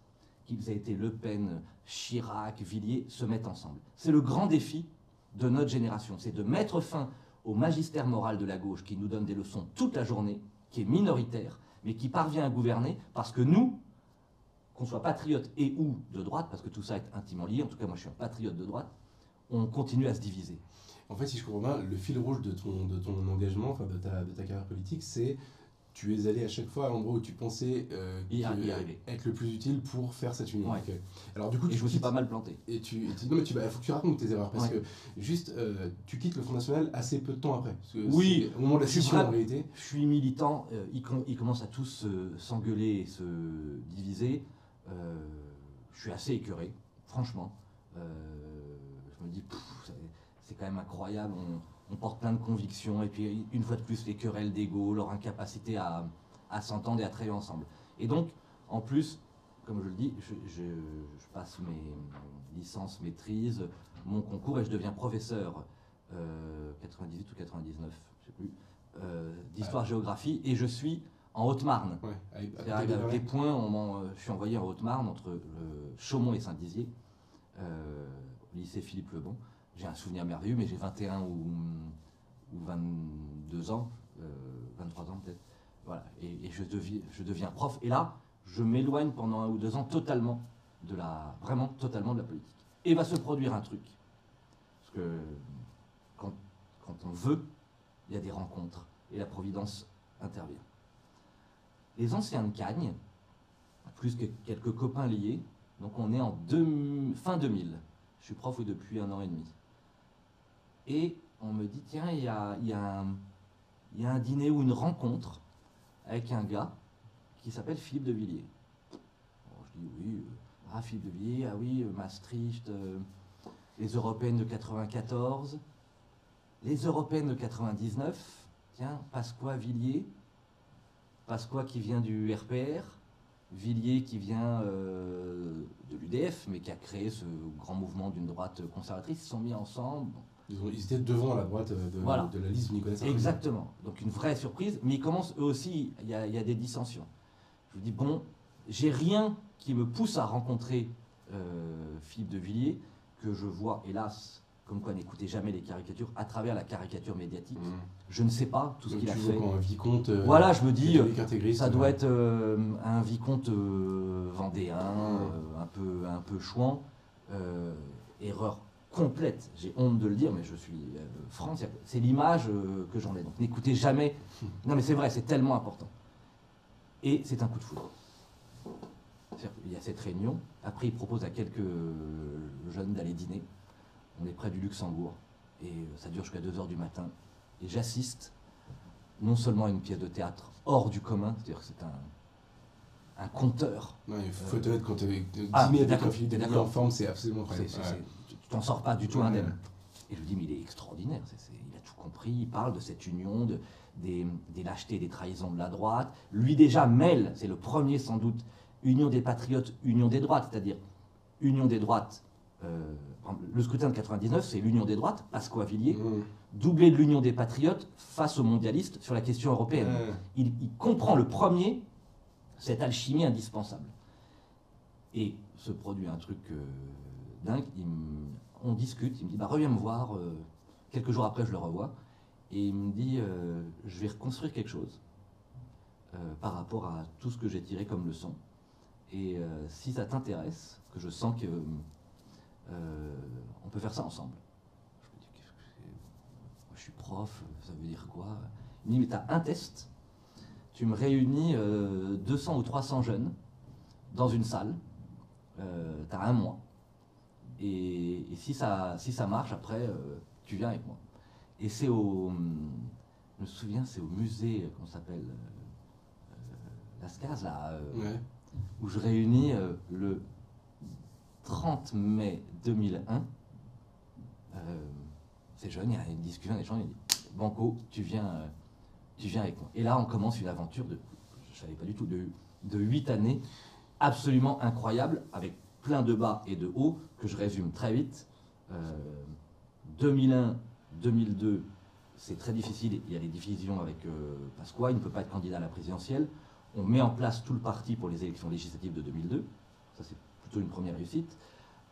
qu'ils aient été Le Pen, Chirac, Villiers, se mettent ensemble. C'est le grand défi de notre génération, c'est de mettre fin au magistère moral de la gauche qui nous donne des leçons toute la journée, qui est minoritaire, mais qui parvient à gouverner parce que nous, qu'on soit patriote et ou de droite, parce que tout ça est intimement lié, en tout cas moi je suis un patriote de droite, on continue à se diviser. En fait, si je comprends bien, le fil rouge de ton engagement, enfin de ta carrière politique, c'est tu es allé à chaque fois à l'endroit où tu pensais être le plus utile pour faire cette union. Ouais. Okay. Alors du coup, je me suis pas mal planté. Et non, mais faut que tu racontes tes erreurs, parce que juste, tu quittes le Front National assez peu de temps après. Oui, au moment de la scission, en réalité. Je suis militant, ils commencent à tous s'engueuler et se diviser. Je suis assez écœuré, franchement. Je me dis, c'est quand même incroyable, on porte plein de convictions, et puis une fois de plus, les querelles d'ego, leur incapacité à s'entendre et à travailler ensemble. Et donc, en plus, comme je le dis, je passe mes licences, maîtrises, mon concours, et je deviens professeur, 98 ou 99, je sais plus, d'histoire-géographie, et je suis en Haute-Marne. Avec des points, je suis envoyé en Haute-Marne, entre Chaumont et Saint-Dizier, au lycée Philippe Lebon. J'ai un souvenir merveilleux, mais j'ai 21 ou 22 ans, 23 ans peut-être. Voilà. Et je deviens prof. Et là, je m'éloigne pendant 1 ou 2 ans totalement vraiment totalement de la politique. Et va se produire un truc. Parce que quand on veut, il y a des rencontres et la Providence intervient. Les anciens de Cagnes, plus que quelques copains liés, donc on est en fin 2000. Je suis prof depuis 1 an et demi. Et on me dit, tiens, il y a un dîner ou une rencontre avec un gars qui s'appelle Philippe de Villiers. Bon, je dis oui, Philippe de Villiers, ah oui, Maastricht, les européennes de 94, les européennes de 99, tiens, Pasqua Villiers, Pasqua qui vient du RPR, Villiers qui vient de l'UDF, mais qui a créé ce grand mouvement d'une droite conservatrice, ils se sont mis ensemble. Ils étaient devant la droite de la liste de Nicolas Sarkozy. Exactement. Donc une vraie surprise, mais ils commencent eux aussi, il y a des dissensions. Je vous dis, bon, j'ai rien qui me pousse à rencontrer Philippe de Villiers, que je vois, hélas, comme quoi n'écoutez jamais les caricatures, à travers la caricature médiatique. Je ne sais pas tout ce qu'il a fait. Un vicomte, voilà, je me dis, ça doit être être un vicomte vendéen, un peu chouan. Erreur complète, j'ai honte de le dire, mais je suis franc, c'est l'image que j'en ai. Donc n'écoutez jamais. Non mais c'est vrai, c'est tellement important. Et c'est un coup de foudre. Il y a cette réunion, après il propose à quelques jeunes d'aller dîner. On est près du Luxembourg, et ça dure jusqu'à 2 h du matin. Et j'assiste non seulement à une pièce de théâtre hors du commun, c'est-à-dire que c'est un conteur. Ouais, il faut te mettre quand tu dîner avec un Philippe de Villiers en forme, c'est absolument incroyable. Tu t'en sors pas du tout indemne. Et je me dis, mais il est extraordinaire, il a tout compris, il parle de cette union, des lâchetés, des trahisons de la droite. Lui déjà mêle, c'est le premier sans doute, union des patriotes, union des droites, c'est-à-dire union des droites. Le scrutin de 99, c'est l'union des droites, Pasqua Villiers, doublé de l'union des patriotes face aux mondialistes sur la question européenne. Il comprend le premier cette alchimie indispensable. Et se produit un truc dingue, on discute, il me dit, bah, reviens me voir, quelques jours après je le revois, et il me dit, je vais reconstruire quelque chose par rapport à tout ce que j'ai tiré comme leçon, et si ça t'intéresse, que je sens que on peut faire ça ensemble. Je me dis, moi, je suis prof, ça veut dire quoi? Il me dit, mais t'as un test, tu me réunis 200 ou 300 jeunes dans une salle, t'as 1 mois, et si ça marche, après, tu viens avec moi. Et c'est je me souviens, c'est au musée, comment ça s'appelle, Lascaz, là, où je réunis le 30 mai 2001, ces jeunes, il y a une discussion, des gens, il dit, Banco, tu viens avec moi. Et là, on commence une aventure je ne savais pas du tout, de 8 années, absolument incroyable, avec plein de bas et de hauts, que je résume très vite. 2001, 2002, c'est très difficile, il y a des divisions avec Pasqua, il ne peut pas être candidat à la présidentielle. On met en place tout le parti pour les élections législatives de 2002, ça c'est plutôt une première réussite.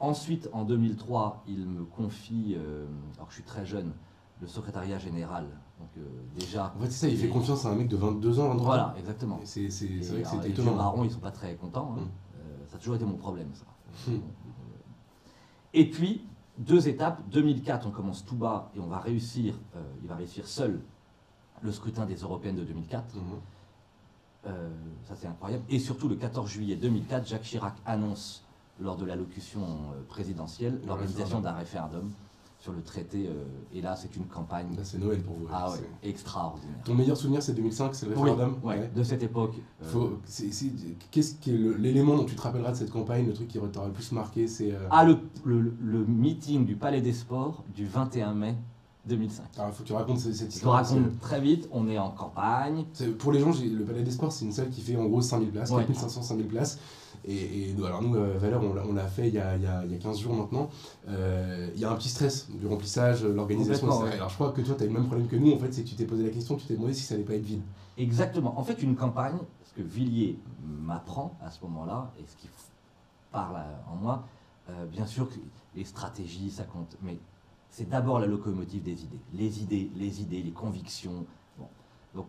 Ensuite, en 2003, il me confie, alors que je suis très jeune, le secrétariat général. Donc déjà... En fait, c'est ça, il fait confiance à un mec de 22 ans. Voilà, exactement. C'est vrai que c'était étonnant. Les vieux marrons, ils ne sont pas très contents. Hein. Ça a toujours été mon problème, ça. Et puis, 2 étapes. 2004, on commence tout bas et on va réussir, il va réussir seul le scrutin des européennes de 2004. Ça, c'est incroyable. Et surtout, le 14 juillet 2004, Jacques Chirac annonce, lors de l'allocution présidentielle, l'organisation d'un référendum sur le traité, et là c'est une campagne. Là c'est Noël pour vous. Ah ouais, extraordinaire. Ton meilleur souvenir c'est 2005, c'est le référendum? Oui, ouais, de cette époque. Qu'est-ce qui est l'élément dont tu te rappelleras de cette campagne, le truc qui t'aura le plus marqué, c'est... le meeting du Palais des Sports du 21 mai 2005. Alors il faut que tu racontes cette histoire. Je le raconte très vite, on est en campagne. Pour les gens, le Palais des Sports c'est une salle qui fait en gros 5000 places, 4500, 5000 places. Et alors nous, Valeur, on l'a fait il y a 15 jours maintenant. Il y a un petit stress du remplissage, l'organisation, etc. Alors je crois que toi, tu as le même problème que nous, en fait, c'est que tu t'es posé la question, tu t'es demandé si ça allait pas être vide. Exactement. En fait, une campagne, ce que Villiers m'apprend à ce moment-là, et ce qui parle en moi, bien sûr que les stratégies, ça compte, mais c'est d'abord la locomotive des idées. Les idées, les convictions. Bon. Donc,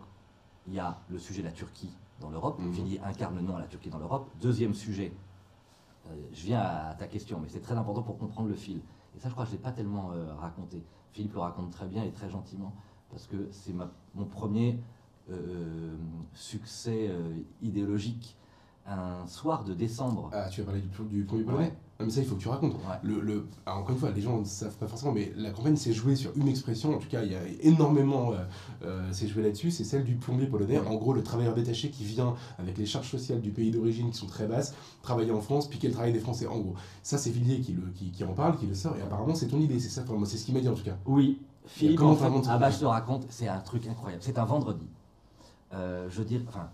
il y a le sujet de la Turquie dans l'Europe. Mhm. Villiers incarne le nom à la Turquie dans l'Europe. Deuxième sujet, je viens à ta question, mais c'est très important pour comprendre le fil. Et ça, je crois que je ne l'ai pas tellement raconté. Philippe le raconte très bien et très gentiment, parce que c'est mon premier succès idéologique. Un soir de décembre. Ah, tu as parlé du premier polonais. Ouais. Non, mais ça, il faut que tu racontes. Ouais. Alors, encore une fois, les gens ne savent pas forcément, mais la campagne s'est jouée sur une expression. En tout cas, il y a énormément s'est joué là-dessus. C'est celle du plombier polonais. Ouais. En gros, le travailleur détaché qui vient avec les charges sociales du pays d'origine qui sont très basses, travailler en France, piquer le travail des Français. En gros, ça, c'est Villiers qui en parle, qui le sort. Et apparemment, c'est ton idée. C'est ça. Enfin, moi, c'est ce qu'il m'a dit en tout cas. Oui. Philippe, Comment en fait, t'inventes ça? ah bah, je te raconte, c'est un truc incroyable. C'est un vendredi. Je veux dire, enfin,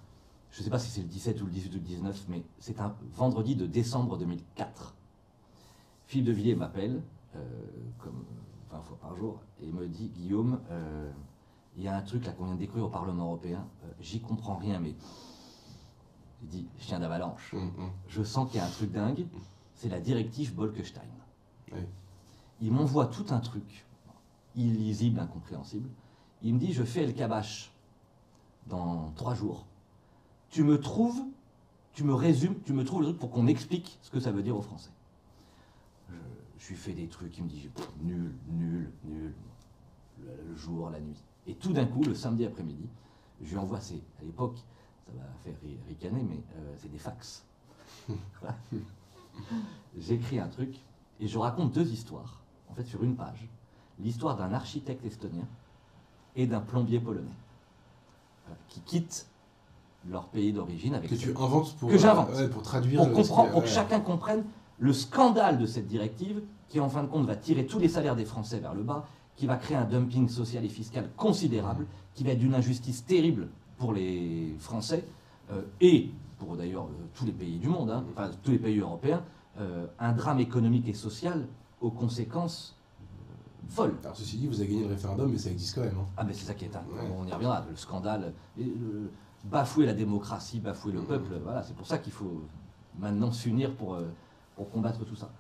je ne sais pas si c'est le 17 ou le 18 ou le 19, mais c'est un vendredi de décembre 2004. Philippe de Villiers m'appelle, comme 20 fois par jour, et me dit, Guillaume, il y a un truc là qu'on vient de découvrir au Parlement européen, j'y comprends rien, mais il dit, chien d'avalanche. Je sens qu'il y a un truc dingue, c'est la directive Bolkestein. Oui. Il m'envoie tout un truc, illisible, incompréhensible. Il me dit, je fais El Kabash dans 3 jours. Tu me trouves, tu me résumes, tu me trouves le truc pour qu'on explique ce que ça veut dire aux Français. Je lui fais des trucs, il me dit nul, nul, nul, le jour, la nuit. Et tout d'un coup, le samedi après-midi, je lui envoie, à l'époque, ça va faire ricaner, mais c'est des fax. Voilà. J'écris un truc et je raconte 2 histoires, en fait sur une page. L'histoire d'un architecte estonien et d'un plombier polonais qui quittent leur pays d'origine avec que tu inventes pour, que j'invente pour traduire pour que chacun comprenne le scandale de cette directive qui en fin de compte va tirer tous les salaires des Français vers le bas, qui va créer un dumping social et fiscal considérable, qui va être d'une injustice terrible pour les Français et pour d'ailleurs tous les pays du monde, hein, enfin tous les pays européens, un drame économique et social aux conséquences folles. Alors ceci dit, vous avez gagné le référendum, mais ça existe quand même. Hein. Ah mais c'est ça qui est un... Ouais. On y reviendra, le scandale, bafouer la démocratie, bafouer le peuple, voilà, c'est pour ça qu'il faut maintenant s'unir pour combattre tout ça.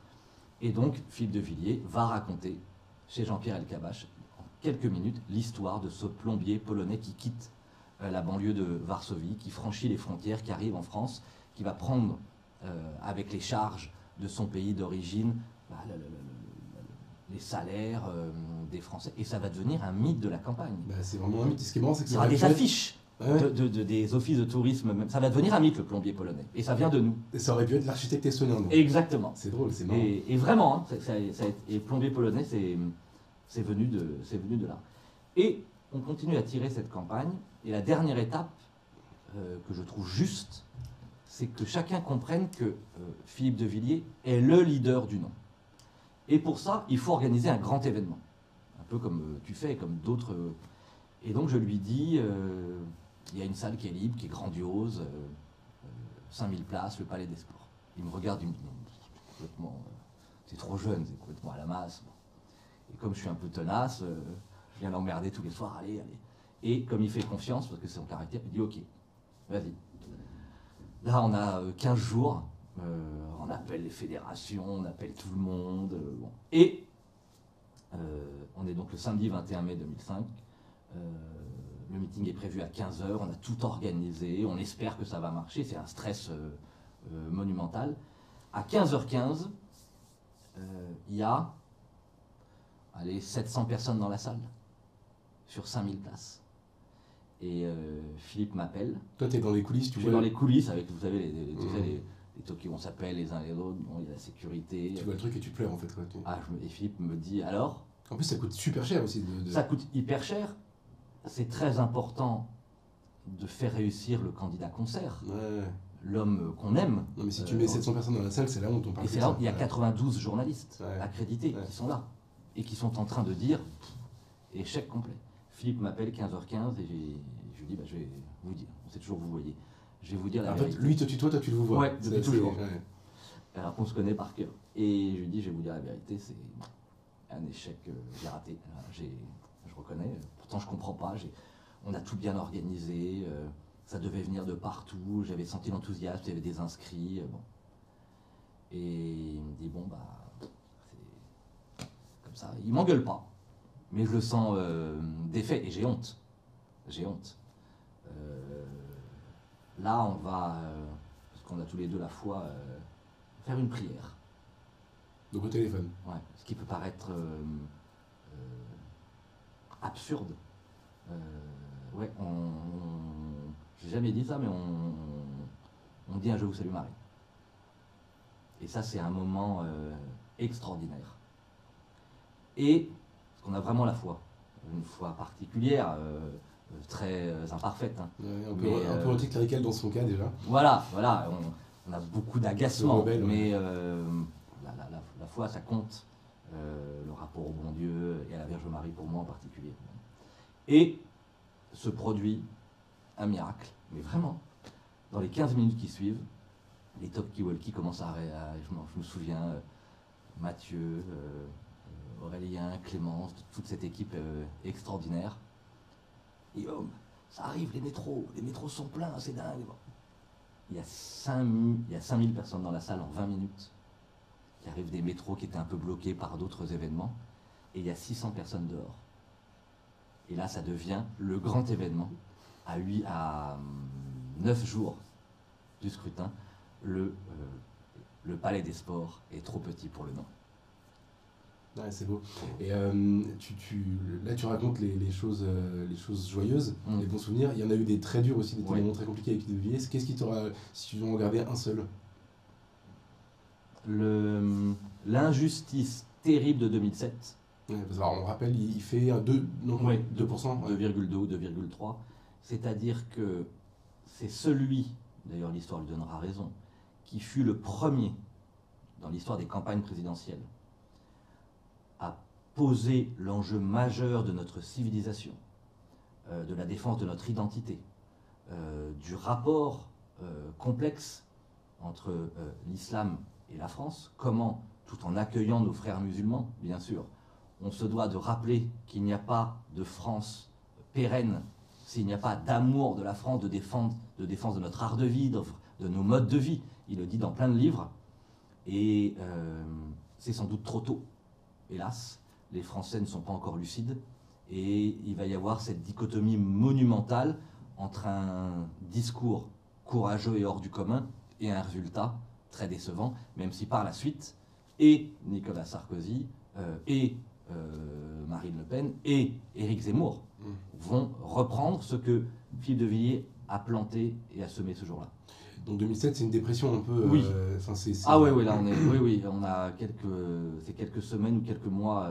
Et donc, Philippe de Villiers va raconter chez Jean-Pierre Elkabbach, en quelques minutes, l'histoire de ce plombier polonais qui quitte la banlieue de Varsovie, qui franchit les frontières, qui arrive en France, qui va prendre avec les charges de son pays d'origine les salaires des Français. Et ça va devenir un mythe de la campagne. Bah, c'est vraiment un mythe. Ce qui est marrant, c'est que Il y ça aura aurait des pu être- affiches Ouais. des offices de tourisme. Même. Ça va devenir un mythe, le plombier polonais. Et ça vient de nous. Et ça aurait pu être l'architecte estonien. Donc. Exactement. C'est drôle, c'est marrant. Et vraiment, hein, et plombier polonais, c'est venu de là. Et on continue à tirer cette campagne. Et la dernière étape, que je trouve juste, c'est que chacun comprenne que Philippe de Villiers est le leader du nom. Et pour ça, il faut organiser un grand événement. Un peu comme tu fais, comme d'autres. Et donc je lui dis, il y a une salle qui est libre, qui est grandiose, 5000 places, le Palais des Sports. Il me regarde, il me dit, non, c'est complètement, t'es trop jeune, c'est complètement à la masse. Et comme je suis un peu tenace, je viens l'emmerder tous les soirs, allez, allez. Et comme il fait confiance, parce que c'est son caractère, il dit, ok, vas-y. Là, on a 15 jours, on appelle les fédérations, on appelle tout le monde. Bon. Et on est donc le samedi 21 mai 2005. Le meeting est prévu à 15h, on a tout organisé, on espère que ça va marcher, c'est un stress monumental. À 15h15, il y a 700 personnes dans la salle, sur 5000 places. Et Philippe m'appelle. Toi, t'es dans les coulisses, tu Je suis vois. dans les coulisses avec, vous savez, les trucs qui on s'appelle les uns les autres, bon, il y a la sécurité. Tu vois le truc et tu pleures en fait. Ouais. Et Philippe me dit, alors, En plus, ça coûte super cher aussi. ça coûte hyper cher. C'est très important de faire réussir le candidat concert, Ouais. l'homme qu'on aime. Non, mais si tu mets 700 personnes dans la salle, c'est là où on parle. Et c'est là où il y a 92 journalistes Ouais. accrédités Ouais. qui sont là et qui sont en train de dire échec complet. Philippe m'appelle 15h15 et je lui dis, je vais vous dire, on sait toujours vous voyez, je vais vous dire la En vérité. fait, lui te tutoie, toi tu le vois. Ouais, depuis toujours. Ouais. Alors qu'on se connaît par cœur. Et je lui dis, je vais vous dire la vérité, c'est un échec, j'ai raté. Je reconnais, pourtant je comprends pas, on a tout bien organisé, ça devait venir de partout, j'avais senti l'enthousiasme, il y avait des inscrits, bon. Et il me dit, bon bah, c'est comme ça. Il m'engueule pas, mais je le sens défait et j'ai honte. J'ai honte. Là, on va, parce qu'on a tous les deux la foi, faire une prière. Donc au téléphone. Ouais, ce qui peut paraître absurde. Ouais, j'ai jamais dit ça, mais on dit un Je vous salue Marie. Et ça, c'est un moment extraordinaire. Et, parce qu'on a vraiment la foi, une foi particulière, très imparfaite. Hein. Ouais, un peu anticlérical dans son cas déjà. Voilà, on a beaucoup d'agacement, rebelle, mais la foi, ça compte. Le rapport au bon Dieu et à la Vierge Marie pour moi en particulier. Et se produit un miracle, mais vraiment, dans les 15 minutes qui suivent, les talkie-walkie commencent à je me souviens, Mathieu, Aurélien, Clémence, toute cette équipe extraordinaire. Et ça arrive, les métros sont pleins, c'est dingue. Il y a 5000 personnes dans la salle en 20 minutes. Il arrive des métros qui étaient un peu bloqués par d'autres événements. Et il y a 600 personnes dehors. Et là, ça devient le grand événement. À 9 jours du scrutin, le Palais des Sports est trop petit pour le nom. Ouais, c'est beau. Et là, tu racontes les choses joyeuses, les bons souvenirs. Il y en a eu des très durs aussi, des moments très compliqués avec Hidde de Villiers. Qu'est-ce qui t'aura, si tu dois en garder un seul? L'injustice terrible de 2007. Ouais, parce que, alors, on rappelle, il fait 2%. 2,2 ou 2,3. C'est-à-dire que c'est celui, d'ailleurs l'histoire lui donnera raison, qui fut le premier dans l'histoire des campagnes présidentielles à poser l'enjeu majeur de notre civilisation, de la défense de notre identité, du rapport complexe entre l'islam et la France, comment, tout en accueillant nos frères musulmans, bien sûr, on se doit de rappeler qu'il n'y a pas de France pérenne s'il n'y a pas d'amour de la France, de défense de notre art de vie, de nos modes de vie. Il le dit dans plein de livres. Et c'est sans doute trop tôt, hélas. Les Français ne sont pas encore lucides. Et il va y avoir cette dichotomie monumentale entre un discours courageux et hors du commun et un résultat très décevant, même si par la suite, et Nicolas Sarkozy, et Marine Le Pen, et Éric Zemmour vont reprendre ce que Philippe de Villiers a planté et a semé ce jour-là. Donc 2007, c'est une dépression un peu... Oui. Ah oui, là on a quelques semaines ou quelques mois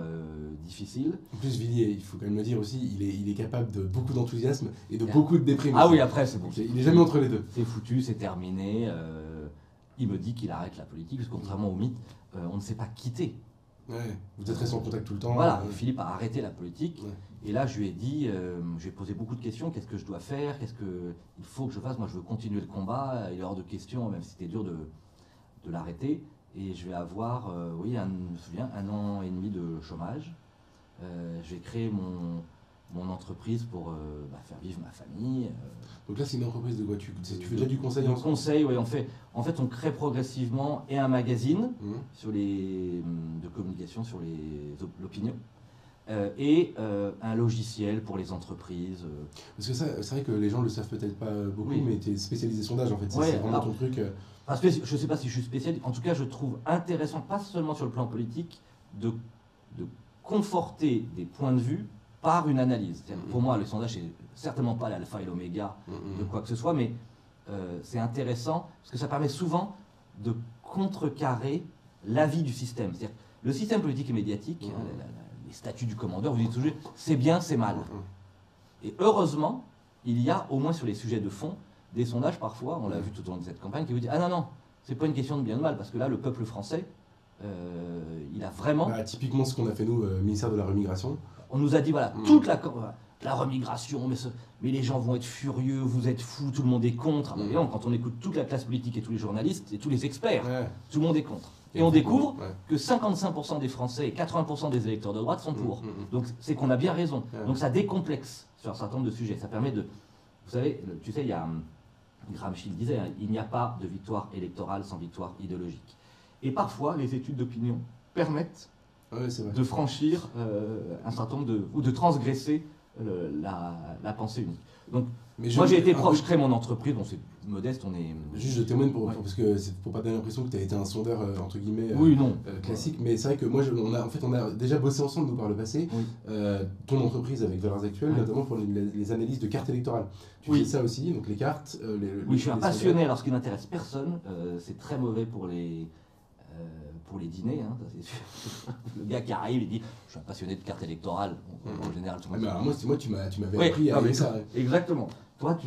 difficiles. En plus, Villiers, il faut quand même le dire aussi, il est capable de beaucoup d'enthousiasme et de beaucoup de déprime. Ah oui, après c'est bon. Il est jamais entre les deux. C'est foutu, c'est terminé. Il me dit qu'il arrête la politique, parce que contrairement au mythe, on ne s'est pas quitté. Ouais, vous êtes resté en contact tout le temps. Voilà, Philippe a arrêté la politique. Ouais. Et là, je lui ai dit, je lui ai posé beaucoup de questions. Qu'est-ce que je dois faire? Qu'est-ce qu'il faut que je fasse? Moi, je veux continuer le combat. Il est hors de question, même si c'était dur de l'arrêter. Et je vais avoir, je me souviens, 1 an et demi de chômage. J'ai créé mon entreprise pour faire vivre ma famille. Donc là, c'est une entreprise de quoi? Tu fais déjà du conseil en conseil, oui. En fait, on crée progressivement et un magazine de communication sur l'opinion. Et un logiciel pour les entreprises. Parce que ça, c'est vrai que les gens ne le savent peut-être pas beaucoup, mais tu es spécialisé sondage en fait, c'est vraiment ton truc. Parce que je ne sais pas si je suis spécialiste, en tout cas je trouve intéressant, pas seulement sur le plan politique, de conforter des points de vue par une analyse. Pour moi, le sondage n'est certainement pas l'alpha et l'oméga de quoi que ce soit, mais c'est intéressant parce que ça permet souvent de contrecarrer l'avis du système. C'est-à-dire, le système politique et médiatique, les statuts du commandeur, vous dites toujours c'est bien, c'est mal. Et heureusement, il y a, au moins sur les sujets de fond, des sondages parfois, on l'a vu tout au long de cette campagne, qui vous disent ah non, c'est pas une question de bien ou de mal, parce que là, le peuple français, il a vraiment... typiquement ce qu'on a fait nous, ministère de la Remigration. On nous a dit, voilà, toute la remigration, mais les gens vont être furieux, vous êtes fous, tout le monde est contre. Et donc, quand on écoute toute la classe politique et tous les journalistes et tous les experts, tout le monde est contre. Et on découvre que 55% des Français et 80% des électeurs de droite sont pour. Donc c'est qu'on a bien raison. Donc ça décomplexe sur un certain nombre de sujets. Ça permet de... Vous savez, tu sais, il y a... Gramsci le disait, il n'y a pas de victoire électorale sans victoire idéologique. Et parfois, les études d'opinion permettent de franchir un certain nombre ou de transgresser la pensée unique. Donc, Mais moi j'ai été proche, je crée mon entreprise, bon c'est modeste, on est... Juste je témoigne Ouais. parce que c'est pour pas donner l'impression que tu as été un sondeur entre guillemets Oui, non. classique, mais c'est vrai que moi on a déjà bossé ensemble nous par le passé, Oui. ton entreprise avec Valeurs Actuelles, Ouais. notamment pour les analyses de cartes électorales. Tu Oui. fais ça aussi, donc les cartes, Oui, je suis un les passionné, sondages. alors ce qui n'intéresse personne, c'est très mauvais pour les dîners, hein, ça c'est sûr. Le gars qui arrive, il dit « je suis un passionné de cartes électorales », bon, en général tout le Ah, monde... mais alors moi tu m'avais Oui, appris à non, mais aimer ça. Ouais. exactement. Toi,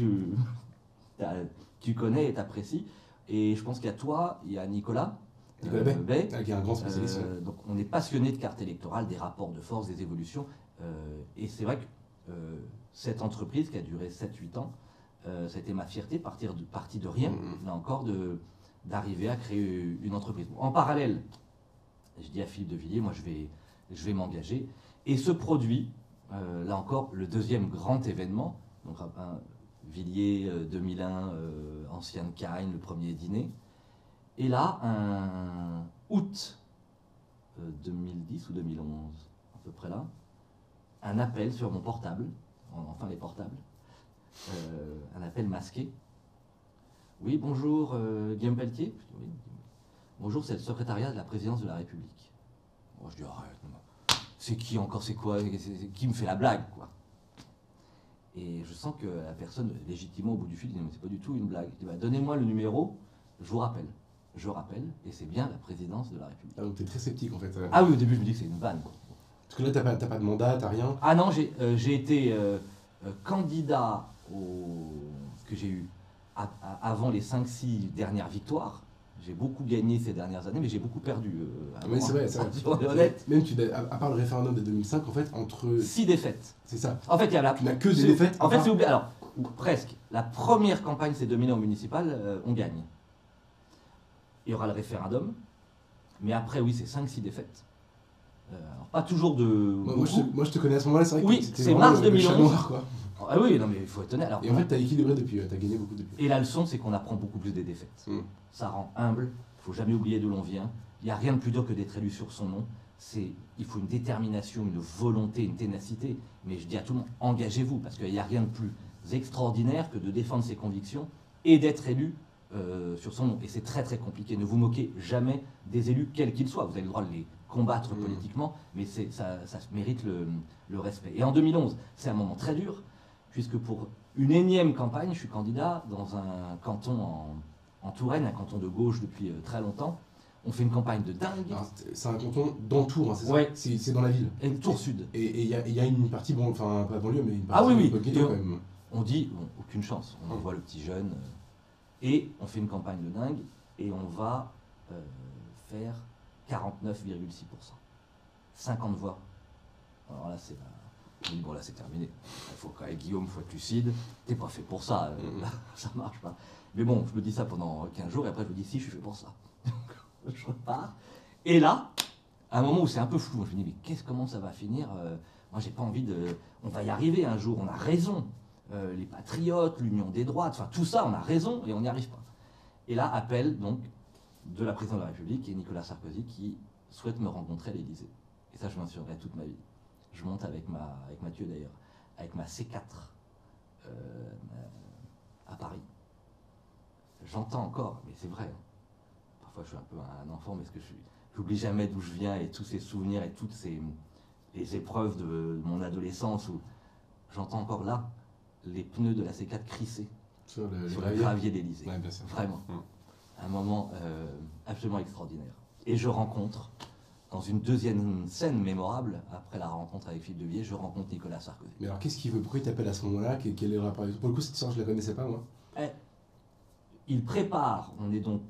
tu connais et t'apprécies. Et je pense qu'il y a toi, il y a Nicolas Bay, qui est un grand spécialiste. Ouais. donc on est passionné de cartes électorales, des rapports de force, des évolutions. Et c'est vrai que cette entreprise qui a duré 7-8 ans, ça a été ma fierté, partie de rien, là encore, d'arriver à créer une entreprise. Bon, en parallèle, je dis à Philippe de Villiers, moi je vais m'engager. Et ce produit, là encore, le deuxième grand événement, donc Villiers 2001, ancienne Cagne, le premier dîner. Et là, un août 2010 ou 2011, à peu près là, un appel sur mon portable, enfin les portables, un appel masqué. Oui, bonjour, Guillaume Pelletier. Je dis, oui. Bonjour, c'est le secrétariat de la présidence de la République. Moi, je dis, arrête, c'est qui encore, c'est quoi, qui me fait la blague, quoi. Et je sens que la personne, légitimement au bout du fil, dit, mais c'est pas du tout une blague. Il dit, bah, donnez-moi le numéro, je vous rappelle. Je rappelle, et c'est bien la présidence de la République. Ah, donc t'es très sceptique en fait. Ah oui, au début, je me dis que c'est une vanne. Parce que là, t'as pas de mandat, t'as rien. Ah non, j'ai été candidat que j'ai eu avant les 5-6 dernières victoires. J'ai beaucoup gagné ces dernières années, mais j'ai beaucoup perdu. Oui, c'est vrai, c'est vrai. Si on est honnête. Même à part le référendum de 2005, en fait, entre... 6 défaites. C'est ça. En fait, il y a la... Tu n'as que des défaites. En fait, c'est oublié. Alors, presque. La première campagne, c'est 2001 au municipal, on gagne. Il y aura le référendum, mais après, oui, c'est 5-6 défaites. Alors, pas toujours de... Moi, je te connais à ce moment-là, c'est vrai oui, que c'était c'est vraiment mars 2011. le chat noir, quoi. Ah oui, non mais il faut être honnête. Alors, Et en fait, t'as équilibré depuis, t'as gagné beaucoup depuis. et la leçon, c'est qu'on apprend beaucoup plus des défaites. Ça rend humble, il faut jamais oublier d'où l'on vient. Il n'y a rien de plus dur que d'être élu sur son nom. Il faut une détermination, une volonté, une ténacité. Mais je dis à tout le monde, engagez-vous, parce qu'il n'y a rien de plus extraordinaire que de défendre ses convictions et d'être élu sur son nom. Et c'est très très compliqué. Ne vous moquez jamais des élus, quels qu'ils soient. Vous avez le droit de les combattre politiquement, mais ça mérite le respect. Et en 2011, c'est un moment très dur, puisque pour une énième campagne, je suis candidat dans un canton en Touraine, un canton de gauche depuis très longtemps. On fait une campagne de dingue. C'est un canton dans Tours, hein, c'est ça? Ouais. C'est dans la ville. Et le Tour Sud. Et il y a une partie, bon, enfin pas banlieue, mais une Ah partie oui, oui. un peu ghetto, quand même. On dit, bon, aucune chance. On envoie le petit jeune. Et on fait une campagne de dingue. Et on va faire 49,6%. 50 voix. Alors là, c'est... Je dis, bon là c'est terminé, il faut quand même, Guillaume, il faut être lucide, t'es pas fait pour ça, ça marche pas. Mais bon, je me dis ça pendant 15 jours et après je me dis si, je suis fait pour ça. Donc je repars. Et là, à un moment où c'est un peu flou, je me dis mais comment ça va finir, moi j'ai pas envie de... On va y arriver un jour, on a raison. Les patriotes, l'union des droites, enfin tout ça, on a raison et on n'y arrive pas. Et là, appel donc de la présidente de la République et Nicolas Sarkozy qui souhaite me rencontrer à l'Élysée. Et ça je m'en souviendrai toute ma vie. Je monte avec Mathieu d'ailleurs, avec ma C4 à Paris. J'entends encore, mais c'est vrai. Parfois je suis un peu un enfant, mais parce que j'oublie jamais d'où je viens et tous ces souvenirs et toutes les épreuves de mon adolescence où j'entends encore là les pneus de la C4 crisser sur le gravier d'Élysée. Ouais, bien sûr. Vraiment. Un moment absolument extraordinaire. Et je rencontre... Dans une deuxième scène mémorable, après la rencontre avec Philippe de Villiers, je rencontre Nicolas Sarkozy. Mais alors qu'est-ce qu'il veut? Pourquoi il t'appelle à ce moment-là? Quel est le rapport? Pour le coup, cette histoire, je la connaissais pas, moi. Il prépare, on est donc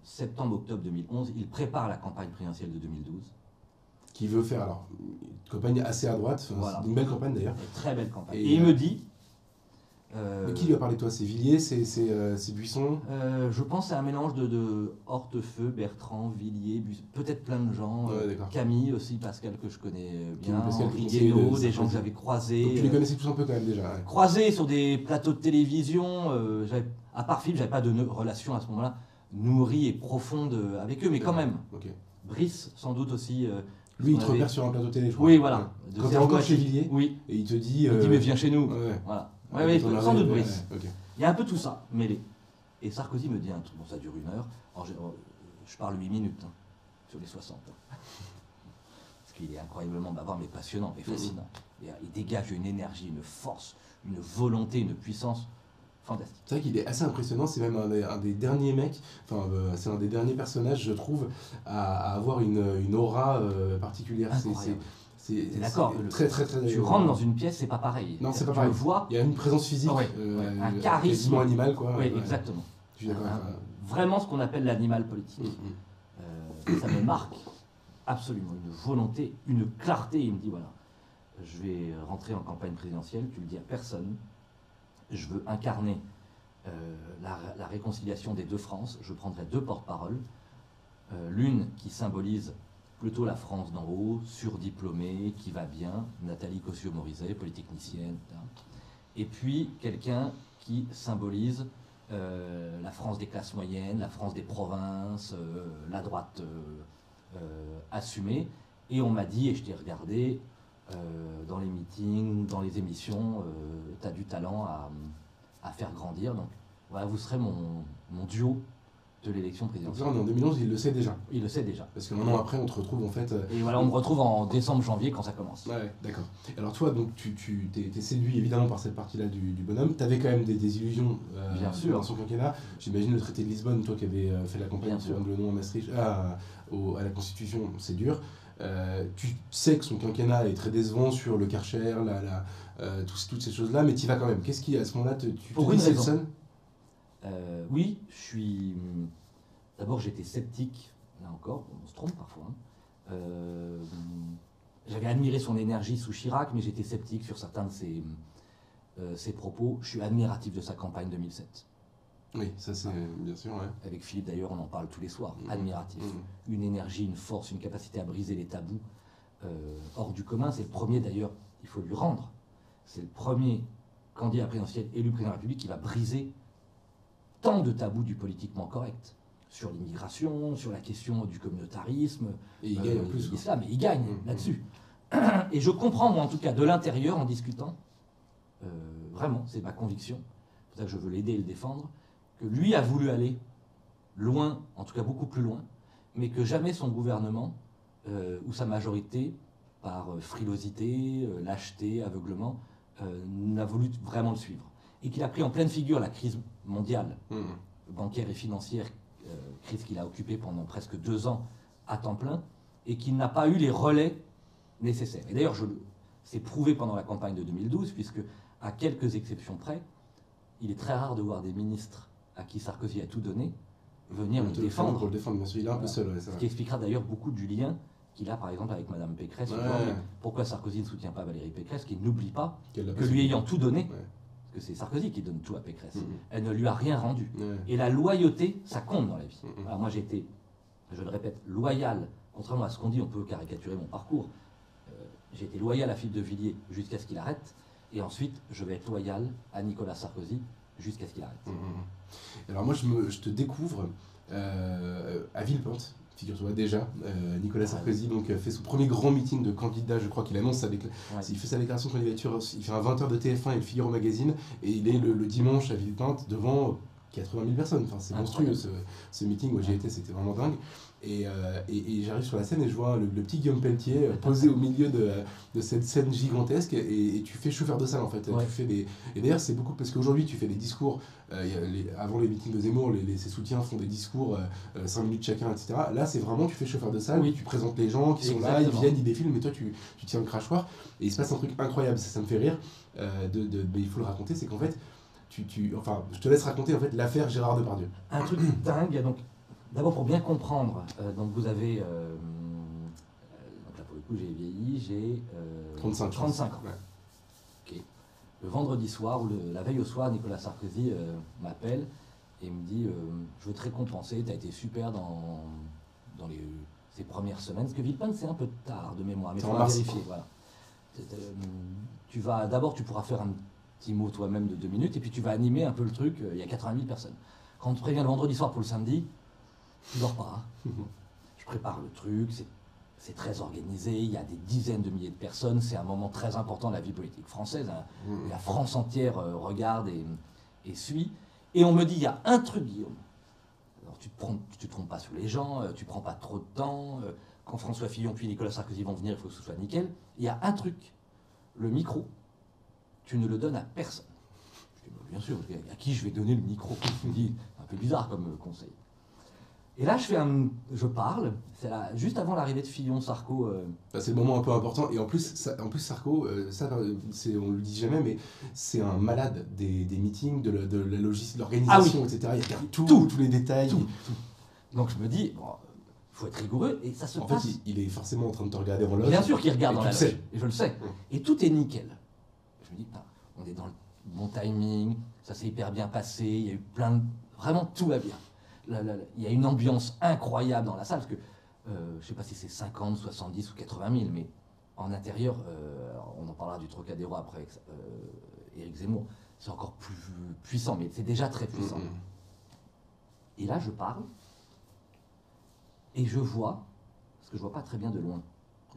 septembre-octobre 2011, il prépare la campagne présidentielle de 2012. Qui veut faire alors une campagne assez à droite, Voilà. une belle campagne d'ailleurs. Une très belle campagne. Et, Et il me dit... mais qui lui a parlé de toi? C'est Villiers, c'est Buisson? Je pense que c'est un mélange de Hortefeux, Bertrand, Villiers, peut-être plein de gens. Ouais, Camille aussi, Pascal que je connais bien, Pascal, Henri conseiller Guénaud, de des gens que Sarkozy. j'avais croisés. Donc tu les connaissais tous un peu quand même déjà. Ouais. Croisés sur des plateaux de télévision. À part Philippe, j'avais pas de relation à ce moment-là nourrie et profonde avec eux, mais quand même. Okay. Brice, sans doute aussi. Lui, il te repère sur un plateau télé, je crois. Oui, voilà. Ouais. Quand t'es encore chez Villiers, oui. et il te dit... Il dit, mais viens chez nous. Ouais. Voilà. Oui, sans doute, ouais, Brice. ok. Il y a un peu tout ça mêlé. Et Sarkozy me dit un truc, bon ça dure 1 heure, alors, je parle 8 minutes sur les 60. Parce qu'il est incroyablement bavard, mais passionnant et fascinant. Il dégage une énergie, une force, une volonté, une puissance fantastique. C'est vrai qu'il est assez impressionnant, c'est même un des derniers mecs, enfin c'est un des derniers personnages, je trouve, à avoir une aura particulière. C'est d'accord. Très, très, très. Tu rentres dans une pièce, c'est pas pareil. Non, c'est pas pareil. Tu le vois. Il y a une présence physique, un charisme quasiment animal, quoi. Oui, exactement. Je suis d'accord. Vraiment ce qu'on appelle l'animal politique. Ça me marque absolument. Une volonté, une clarté. Il me dit voilà, je vais rentrer en campagne présidentielle, tu le dis à personne. Je veux incarner la réconciliation des deux France. Je prendrai 2 porte-paroles. L'une qui symbolise plutôt la France d'en haut, surdiplômée, qui va bien, Nathalie Kosciusko-Morizet, polytechnicienne. Et puis quelqu'un qui symbolise la France des classes moyennes, la France des provinces, la droite assumée. Et on m'a dit, et je t'ai regardé, dans les meetings, dans les émissions, tu as du talent à faire grandir. Donc voilà, vous serez mon duo de l'élection présidentielle. Donc là, on est en 2011, il le sait déjà. Il le sait déjà. Parce que maintenant, après, on te retrouve en fait. Et voilà, on me retrouve en décembre-janvier quand ça commence. Ouais, d'accord. Alors toi, donc tu t'es séduit évidemment par cette partie-là du bonhomme. Tu avais quand même des illusions Bien sûr. dans son quinquennat. J'imagine le traité de Lisbonne, toi qui avais fait la campagne pour rendre le nom à Maastricht, à la Constitution, c'est dur. Tu sais que son quinquennat est très décevant sur le Karcher, toutes ces choses-là, mais tu y vas quand même. Qu'est-ce qui, à ce moment-là, tu pour te une dis c'est le raison. seul ? Oui, je suis. D'abord, j'étais sceptique, là encore, on se trompe parfois. J'avais admiré son énergie sous Chirac, mais j'étais sceptique sur certains de ses propos. Je suis admiratif de sa campagne 2007. Oui, ça c'est bien sûr, ouais. Avec Philippe d'ailleurs, on en parle tous les soirs. Admiratif. Une énergie, une force, une capacité à briser les tabous hors du commun. C'est le premier d'ailleurs, il faut lui rendre. C'est le premier candidat présidentiel élu président de la République qui va briser tant de tabous du politiquement correct. Sur l'immigration, sur la question du communautarisme, Et il gagne en plus. de l'islam, et il gagne là-dessus. Et je comprends, moi en tout cas, de l'intérieur, en discutant, vraiment, c'est ma conviction, c'est pour ça que je veux l'aider et le défendre, que lui a voulu aller loin, en tout cas beaucoup plus loin, mais que jamais son gouvernement ou sa majorité, par frilosité, lâcheté, aveuglement, n'a voulu vraiment le suivre. Et qu'il a pris en pleine figure la crise mondiale, bancaire et financière, crise qu'il a occupée pendant presque 2 ans à temps plein, et qu'il n'a pas eu les relais nécessaires. Et d'ailleurs, c'est prouvé pendant la campagne de 2012, puisque, à quelques exceptions près, il est très rare de voir des ministres à qui Sarkozy a tout donné venir le défendre. Pour le défendre, bien sûr, il est un peu seul. Ouais, ce qui expliquera d'ailleurs beaucoup du lien qu'il a, par exemple, avec Mme Pécresse. Pourquoi Sarkozy ne soutient pas Valérie Pécresse, qui n'oublie pas que lui ayant tout donné, parce que c'est Sarkozy qui donne tout à Pécresse, elle ne lui a rien rendu. Et la loyauté, ça compte dans la vie. Alors moi j'ai été, je le répète, loyal, contrairement à ce qu'on dit, on peut caricaturer mon parcours. J'ai été loyal à Philippe de Villiers jusqu'à ce qu'il arrête, et ensuite je vais être loyal à Nicolas Sarkozy jusqu'à ce qu'il arrête. Alors moi je te découvre à Villepinte. Figure-toi déjà, Nicolas Sarkozy donc, fait son premier grand meeting de candidat, je crois qu'il annonce il fait sa déclaration de candidature, il fait un 20h de TF1 et le Figaro Magazine, et il est le dimanche à Villepinte devant 80 000 personnes. Enfin, c'est monstrueux ce meeting, où j'y étais, c'était vraiment dingue. Et j'arrive sur la scène et je vois le petit Guillaume Pelletier posé au milieu de cette scène gigantesque, et tu fais chauffeur de salle en fait. Tu fais et d'ailleurs c'est beaucoup, parce qu'aujourd'hui tu fais des discours, avant les meetings de Zemmour, ses soutiens font des discours 5 minutes chacun, etc. Là c'est vraiment, tu fais chauffeur de salle, tu présentes les gens qui sont là, ils viennent, ils défilent, mais toi tu tiens le crachoir, et il se passe un truc incroyable, ça me fait rire, mais il faut le raconter, c'est qu'en fait, enfin, je te laisse raconter en fait l'affaire Gérard Depardieu. Un truc dingue, donc. D'abord, pour bien comprendre, donc vous avez, donc là pour le coup j'ai vieilli, j'ai 35 ans. Ouais. Okay. Le vendredi soir, ou la veille au soir, Nicolas Sarkozy m'appelle et me dit je veux te récompenser, tu as été super dans ces premières semaines, parce que Villepinte c'est un peu tard de mémoire, mais il faudra vérifier. Voilà. D'abord tu pourras faire un petit mot toi-même de 2 minutes, et puis tu vas animer un peu le truc, il y a 80 000 personnes. Quand on te prévient le vendredi soir pour le samedi, tu dors pas. Hein. Je prépare le truc, c'est très organisé, il y a des dizaines de milliers de personnes, c'est un moment très important de la vie politique française. Hein. La France entière regarde et suit. Et on me dit, il y a un truc, Guillaume. Alors tu te trompes pas sur les gens, tu prends pas trop de temps. Quand François Fillon puis Nicolas Sarkozy vont venir, il faut que ce soit nickel. Il y a un truc, le micro, tu ne le donnes à personne. Je dis, bien sûr, à qui je vais donner le micro? Je me dis, un peu bizarre comme conseil. Et là, je parle, c'est juste avant l'arrivée de Fillon, Sarko. C'est le moment un peu important. Et en plus Sarko, on le dit jamais, mais c'est un malade des meetings, de la logistique, de l'organisation, etc. Il regarde tous les détails. Tout. Donc je me dis, bon, faut être rigoureux, et ça se passe. En fait, il est forcément en train de te regarder en loge. Bien sûr qu'il regarde dans la loge, et je le sais. Ouais. Et tout est nickel. Je me dis, on est dans le bon timing, ça s'est hyper bien passé, il y a eu vraiment tout va bien. Il y a une ambiance incroyable dans la salle, parce que je ne sais pas si c'est 50, 70 ou 80 000, mais en intérieur, on en parlera du Trocadéro après avec Éric Zemmour, c'est encore plus puissant, mais c'est déjà très puissant. Et là, je parle, et je vois, parce que je ne vois pas très bien de loin,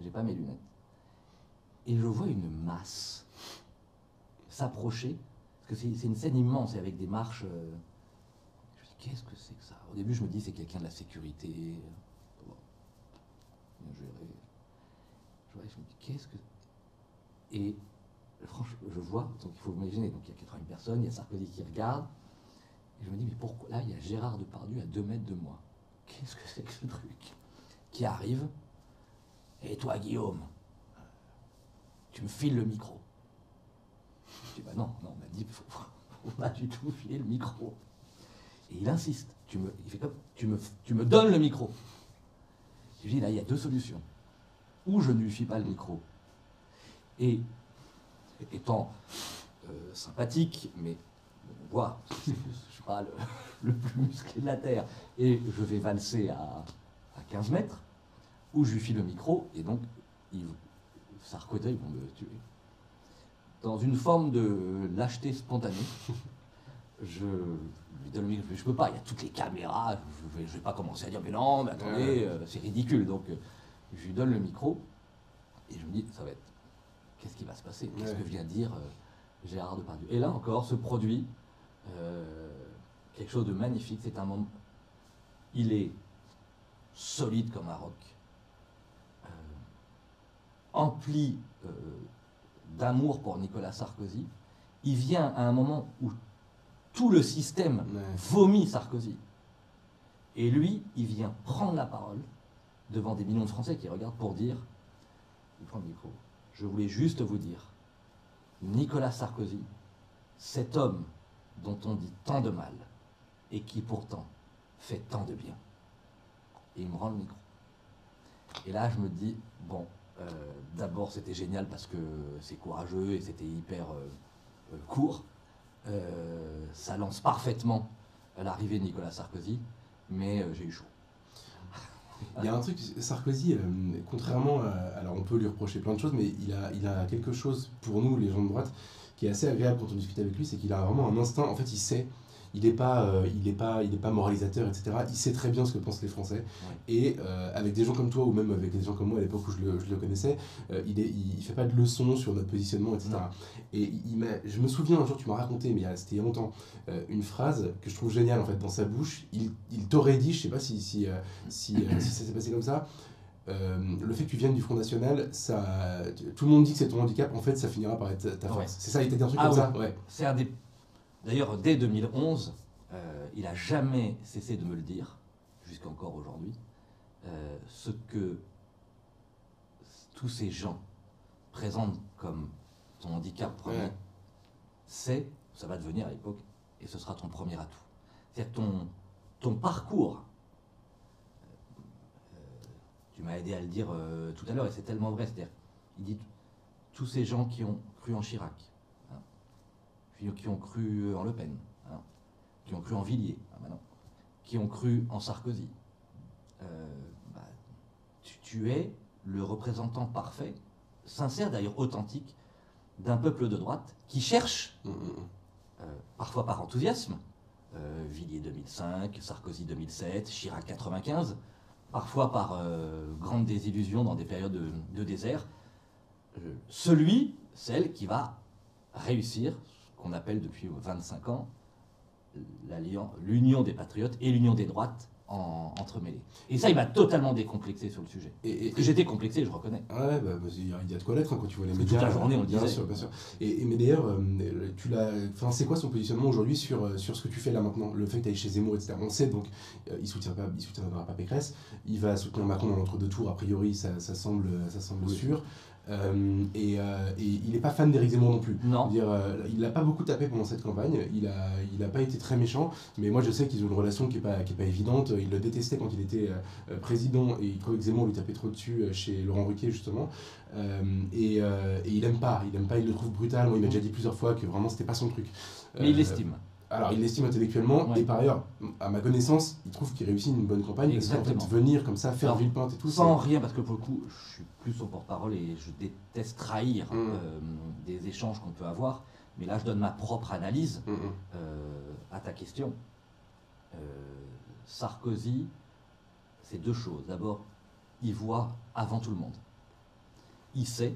j'ai pas mes lunettes, et je vois une masse s'approcher, parce que c'est une scène immense, et avec des marches... Qu'est-ce que c'est que ça? Au début, je me dis, c'est quelqu'un de la sécurité. Bon, bien géré. Je me dis, qu'est-ce que... Et franchement, je vois, donc il faut imaginer, donc il y a 80 personnes, il y a Sarkozy qui regarde, et je me dis, mais pourquoi? Là, il y a Gérard Depardieu à 2 mètres de moi. Qu'est-ce que c'est que ce truc? Qui arrive, et toi, Guillaume, tu me files le micro. Je dis, bah non, on m'a dit, faut pas du tout filer le micro. Et il insiste, il fait comme, tu me donnes le micro. Je dis, là, il y a 2 solutions. Ou je ne lui file pas le micro. Et étant sympathique, mais on voit, je ne suis pas le plus musclé de la Terre, et je vais valser à 15 mètres, ou je lui file le micro, et donc, Sarkozy, ils vont me tuer. Dans une forme de lâcheté spontanée, je lui donne le micro, je peux pas, il y a toutes les caméras, je vais pas commencer à dire mais non, mais attendez, c'est ridicule. Donc je lui donne le micro et je me dis, ça va être, qu'est-ce qui va se passer? Qu'est-ce que vient dire Gérard Depardieu? Et là encore se produit quelque chose de magnifique. C'est un moment, il est solide comme un roc, empli d'amour pour Nicolas Sarkozy. Il vient à un moment où tout le système vomit Sarkozy. Et lui, il vient prendre la parole devant des millions de Français qui regardent pour dire, il prend le micro, je voulais juste vous dire, Nicolas Sarkozy, cet homme dont on dit tant de mal et qui pourtant fait tant de bien. Et il me rend le micro. Et là, je me dis, bon, d'abord c'était génial parce que c'est courageux et c'était hyper court. Ça lance parfaitement l'arrivée de Nicolas Sarkozy, mais j'ai eu chaud. Il y a un truc, Sarkozy, contrairement à... Alors on peut lui reprocher plein de choses, mais il a quelque chose pour nous, les gens de droite, qui est assez agréable quand on discute avec lui, c'est qu'il a vraiment un instinct, en fait il sait, il n'est pas moralisateur, etc. Il sait très bien ce que pensent les Français. Ouais. Et avec des gens comme toi, ou même avec des gens comme moi à l'époque où je le connaissais, il ne fait pas de leçons sur notre positionnement, etc. Non. Et je me souviens un jour, tu m'as raconté, mais c'était il y a longtemps, une phrase que je trouve géniale en fait, dans sa bouche. Il t'aurait dit, je ne sais pas si ça s'est passé comme ça, le fait que tu viennes du Front National, tout le monde dit que c'est ton handicap, en fait ça finira par être ta force. Ouais. C'est ça, il t'a dit un truc comme ça? Ouais. C'est un des... D'ailleurs, dès 2011, il n'a jamais cessé de me le dire, jusqu'encore aujourd'hui, ce que tous ces gens présentent comme ton handicap premier, c'est, ça va devenir à l'époque, et ce sera ton premier atout. C'est-à-dire ton parcours, tu m'as aidé à le dire tout à l'heure, et c'est tellement vrai, c'est-à-dire, il dit, tous ces gens qui ont cru en Chirac, qui ont cru en Le Pen, hein, qui ont cru en Villiers, maintenant, qui ont cru en Sarkozy. Tu es le représentant parfait, sincère d'ailleurs, authentique, d'un peuple de droite qui cherche, parfois par enthousiasme, Villiers 2005, Sarkozy 2007, Chirac 95, parfois par grande désillusion dans des périodes de désert, celle qui va réussir, ce qu'on appelle depuis 25 ans, l'union des patriotes et l'union des droites entremêlés. Et ça, il m'a totalement décomplexé sur le sujet. Parce que j'étais complexé, je reconnais. Ouais, il y a de quoi l'être quand tu vois les Parce médias. Toute la journée, on le disait. Bien sûr, bien sûr. Mais d'ailleurs, c'est quoi son positionnement aujourd'hui sur ce que tu fais là maintenant? Le fait que tu ailles chez Zemmour, etc. On sait donc, il soutiendra pas Pécresse, il va soutenir Macron dans l'entre-deux-tours, a priori, ça semble Oui. sûr. Et il n'est pas fan d'Éric Zemmour non plus. Non. Il l'a pas beaucoup tapé pendant cette campagne, il a pas été très méchant, mais moi je sais qu'ils ont une relation qui est pas évidente. Il le détestait quand il était président et il trouvait que Zemmour lui tapait trop dessus chez Laurent Ruquier justement. Et il aime pas, il le trouve brutal. Moi il m'a déjà dit plusieurs fois que vraiment c'était pas son truc. Mais il l'estime. Alors, il l'estime intellectuellement, Ouais. et par ailleurs, à ma connaissance, il trouve qu'il réussit une bonne campagne. Exactement. Parce qu'en fait, venir comme ça, faire Alors, villepinte et tout, Sans rien, parce que pour le coup, je suis plus son porte-parole et je déteste trahir des échanges qu'on peut avoir. Mais là, je donne ma propre analyse à ta question. Sarkozy, c'est deux choses. D'abord, il voit avant tout le monde. Il sait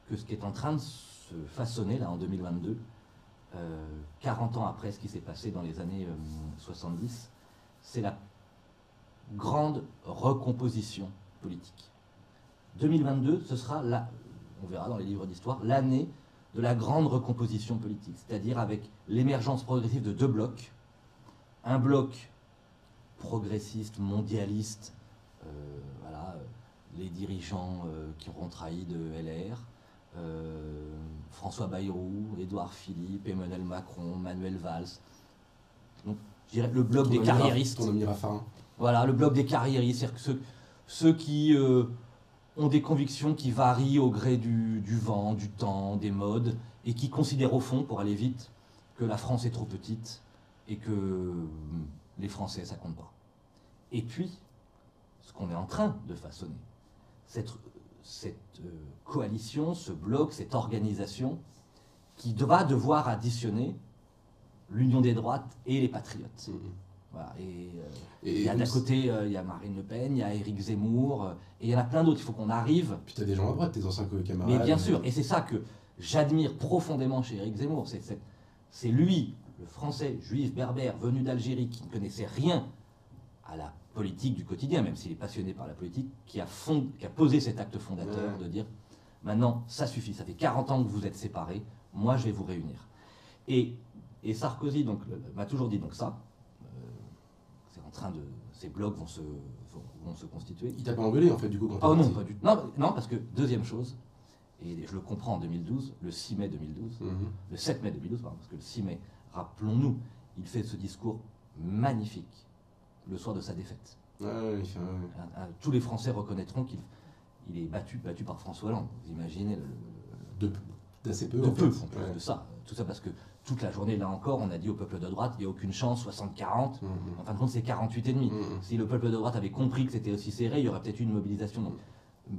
que ce qui est en train de se façonner là en 2022, 40 ans après ce qui s'est passé dans les années 70, c'est la grande recomposition politique. 2022, ce sera, on verra dans les livres d'histoire, l'année de la grande recomposition politique, c'est-à-dire avec l'émergence progressive de deux blocs. Un bloc progressiste, mondialiste, les dirigeants qui auront trahi de LR, François Bayrou, Édouard Philippe, Emmanuel Macron, Manuel Valls. Donc, je dirais le bloc des carriéristes. Ton ami Raffarin. Voilà, le bloc des carriéristes, c'est-à-dire que ceux qui ont des convictions qui varient au gré du vent, du temps, des modes, et qui considèrent au fond, pour aller vite, que la France est trop petite et que les Français, ça compte pas. Et puis, ce qu'on est en train de façonner, cette coalition, ce bloc, cette organisation, qui va devoir additionner l'union des droites et les patriotes. Voilà, et il y a d'un côté, il y a Marine Le Pen, il y a Éric Zemmour, et il y en a plein d'autres. Il faut qu'on arrive. Puis tu as des gens à droite, tes anciens camarades. Mais bien sûr, et c'est ça que j'admire profondément chez Éric Zemmour. C'est lui, le Français, juif, berbère, venu d'Algérie, qui ne connaissait rien à la politique du quotidien, même s'il est passionné par la politique, qui a posé cet acte fondateur de dire maintenant, ça suffit, ça fait 40 ans que vous êtes séparés, moi je vais vous réunir. Et Sarkozy m'a toujours dit donc ça. Ces blocs vont se constituer. Il t'a pas engueulé en fait du coup quand Oh non, pas du tout. Non, parce que deuxième chose, et je le comprends en 2012, le 6 mai 2012, le 7 mai 2012, pardon, parce que le 6 mai, rappelons-nous, il fait ce discours magnifique le soir de sa défaite. Tous les Français reconnaîtront qu'il est battu par François Hollande. Vous imaginez d'assez peu. De peu, en plus de ça. Tout ça parce que toute la journée, là encore, on a dit au peuple de droite, il n'y a aucune chance, 60-40. En fin de compte, c'est 48,5. Si le peuple de droite avait compris que c'était aussi serré, il y aurait peut-être eu une mobilisation. Donc,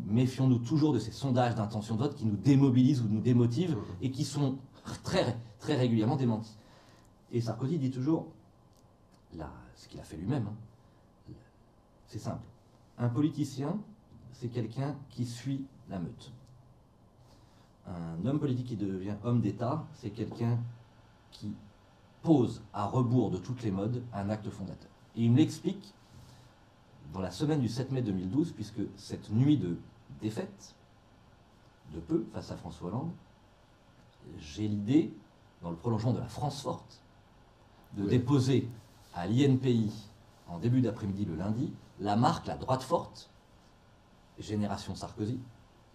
méfions-nous toujours de ces sondages d'intention de vote qui nous démobilisent ou nous démotivent et qui sont très, très régulièrement démentis. Et Sarkozy dit toujours, là, ce qu'il a fait lui-même, c'est simple. Un politicien, c'est quelqu'un qui suit la meute. Un homme politique qui devient homme d'État, c'est quelqu'un qui pose à rebours de toutes les modes un acte fondateur. Et il me l'explique dans la semaine du 7 mai 2012, puisque cette nuit de défaite, de peu, face à François Hollande, j'ai l'idée, dans le prolongement de la France forte, de déposer à l'INPI, en début d'après-midi le lundi, la marque, la droite forte, Génération Sarkozy,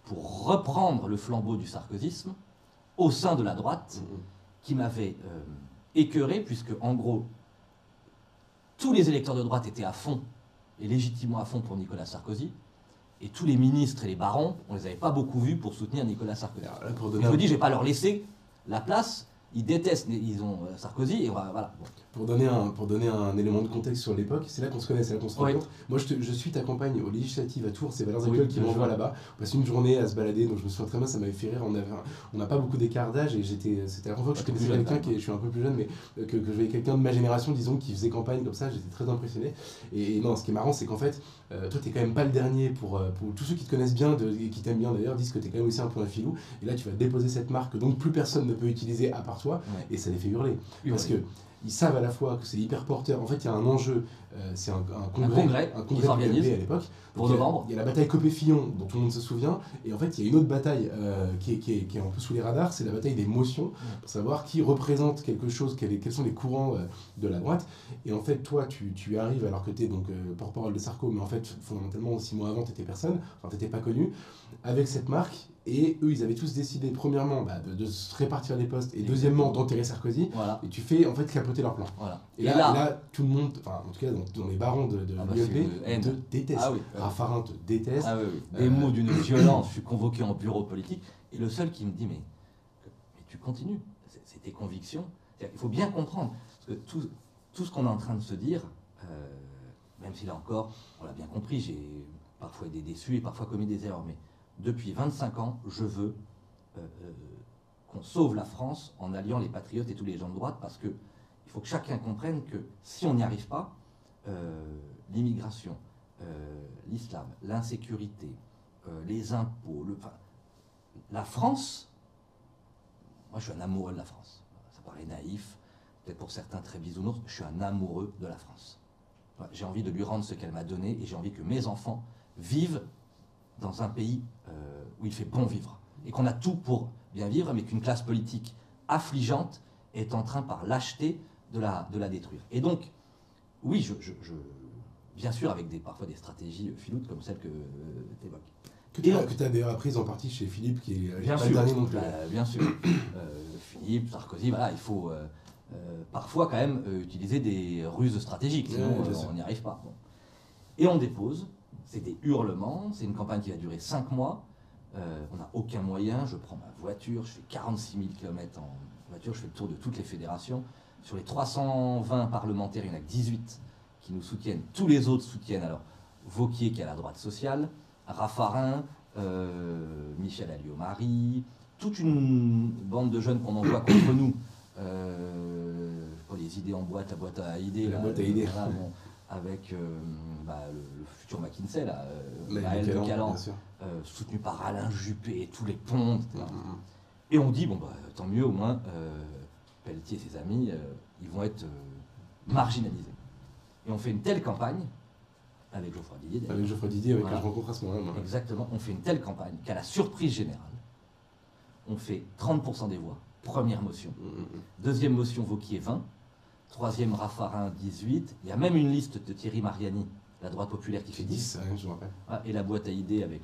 pour reprendre le flambeau du sarkozysme au sein de la droite, qui m'avait écœuré, puisque en gros, tous les électeurs de droite étaient à fond, et légitimement à fond pour Nicolas Sarkozy, et tous les ministres et les barons, on ne les avait pas beaucoup vus pour soutenir Nicolas Sarkozy. Et je me dis, je ne vais pas leur laisser la place, Ils détestent, ils ont Sarkozy, et voilà. Bon. Pour donner un élément de contexte sur l'époque, c'est là qu'on se connaît, c'est là qu'on se rencontre. Moi, je suis ta campagne aux législatives à Tours, c'est Valeurs Actuelles qui m'envoie là-bas. On passe une journée à se balader, donc je me souviens très bien, ça m'avait fait rire. On n'a pas beaucoup d'écart d'âge, et c'était la première fois que je connaissais quelqu'un je suis un peu plus jeune, mais que je voyais quelqu'un de ma génération, disons, qui faisait campagne comme ça, j'étais très impressionné. Et non, ce qui est marrant, c'est qu'en fait, toi, t'es quand même pas le dernier pour tous ceux qui te connaissent bien, et qui t'aiment bien d'ailleurs, disent que t'es quand même aussi un peu un filou. Et là, tu vas déposer cette marque, donc plus personne ne peut utiliser à part toi, et ça les fait hurler. Parce que ils savent à la fois que c'est hyper porteur. En fait, il y a un enjeu, c'est un congrès qui s'organise à l'époque. Pour novembre. Il y a la bataille Copé-Fillon, dont tout le monde se souvient. Et en fait, il y a une autre bataille qui est un peu sous les radars, c'est la bataille des motions, pour savoir qui représente quelque chose, quels sont les courants de la droite. Et en fait, toi, tu arrives, alors que tu es donc porte-parole de Sarko, mais en fait, fondamentalement, 6 mois avant, tu n'étais personne, enfin, tu n'étais pas connu, avec cette marque. Et eux, ils avaient tous décidé, premièrement, de se répartir les postes, et deuxièmement, d'enterrer Sarkozy. Voilà. Et tu fais, en fait, capoter leur plan. Voilà. Et là, tout le monde, enfin, en tout cas, dans les barons de l'UMP, te détestent. Ah oui. Raffarin te déteste. Ah oui. Des mots d'une violence. Je suis convoqué en bureau politique. Et le seul qui me dit, mais tu continues. C'est tes convictions. Il faut bien comprendre. Parce que tout ce qu'on est en train de se dire, même si là encore, on l'a bien compris, j'ai parfois été déçu et parfois commis des erreurs. Mais depuis 25 ans, je veux qu'on sauve la France en alliant les patriotes et tous les gens de droite, parce qu'il faut que chacun comprenne que si on n'y arrive pas, l'immigration, l'islam, l'insécurité, les impôts, la France, moi je suis un amoureux de la France. Ça paraît naïf, peut-être pour certains très bisounours, je suis un amoureux de la France. J'ai envie de lui rendre ce qu'elle m'a donné, et j'ai envie que mes enfants vivent dans un pays où il fait bon vivre, et qu'on a tout pour bien vivre, mais qu'une classe politique affligeante est en train, par lâcheté, de la détruire. Et donc, oui, bien sûr, avec parfois des stratégies filoutes comme celle que tu évoques. Que tu as d'ailleurs apprise en partie chez Philippe, qui est bien pas sûr, le dernier non plus. Bien sûr. Philippe, Sarkozy, voilà, il faut parfois quand même utiliser des ruses stratégiques, sinon on n'y arrive pas. Bon. Et on dépose, c'est des hurlements, c'est une campagne qui va durer 5 mois, on n'a aucun moyen, je prends ma voiture, je fais 46 000 km en voiture, je fais le tour de toutes les fédérations. Sur les 320 parlementaires, il y en a que 18 qui nous soutiennent, tous les autres soutiennent. Alors, Wauquiez qui est à la droite sociale, Raffarin, Michel Alliot-Marie, toute une bande de jeunes qu'on envoie contre nous, pour les idées en boîte, la boîte à idées. La boîte à idées. Voilà, bon, avec le futur McKinsey, Maël de Calan, soutenu par Alain Juppé et tous les ponts, etc. Et on dit, bon, tant mieux, au moins, Pelletier et ses amis, ils vont être marginalisés. Et on fait une telle campagne, avec Geoffroy Didier. Avec Geoffroy Didier, avec qui je rencontre à ce moment-là. Exactement, on fait une telle campagne qu'à la surprise générale, on fait 30% des voix, première motion. Deuxième motion, Wauquiez 20. Troisième, Raffarin 18. Il y a même une liste de Thierry Mariani, la droite populaire, qui fait 10. Je me rappelle. Et la boîte à idées avec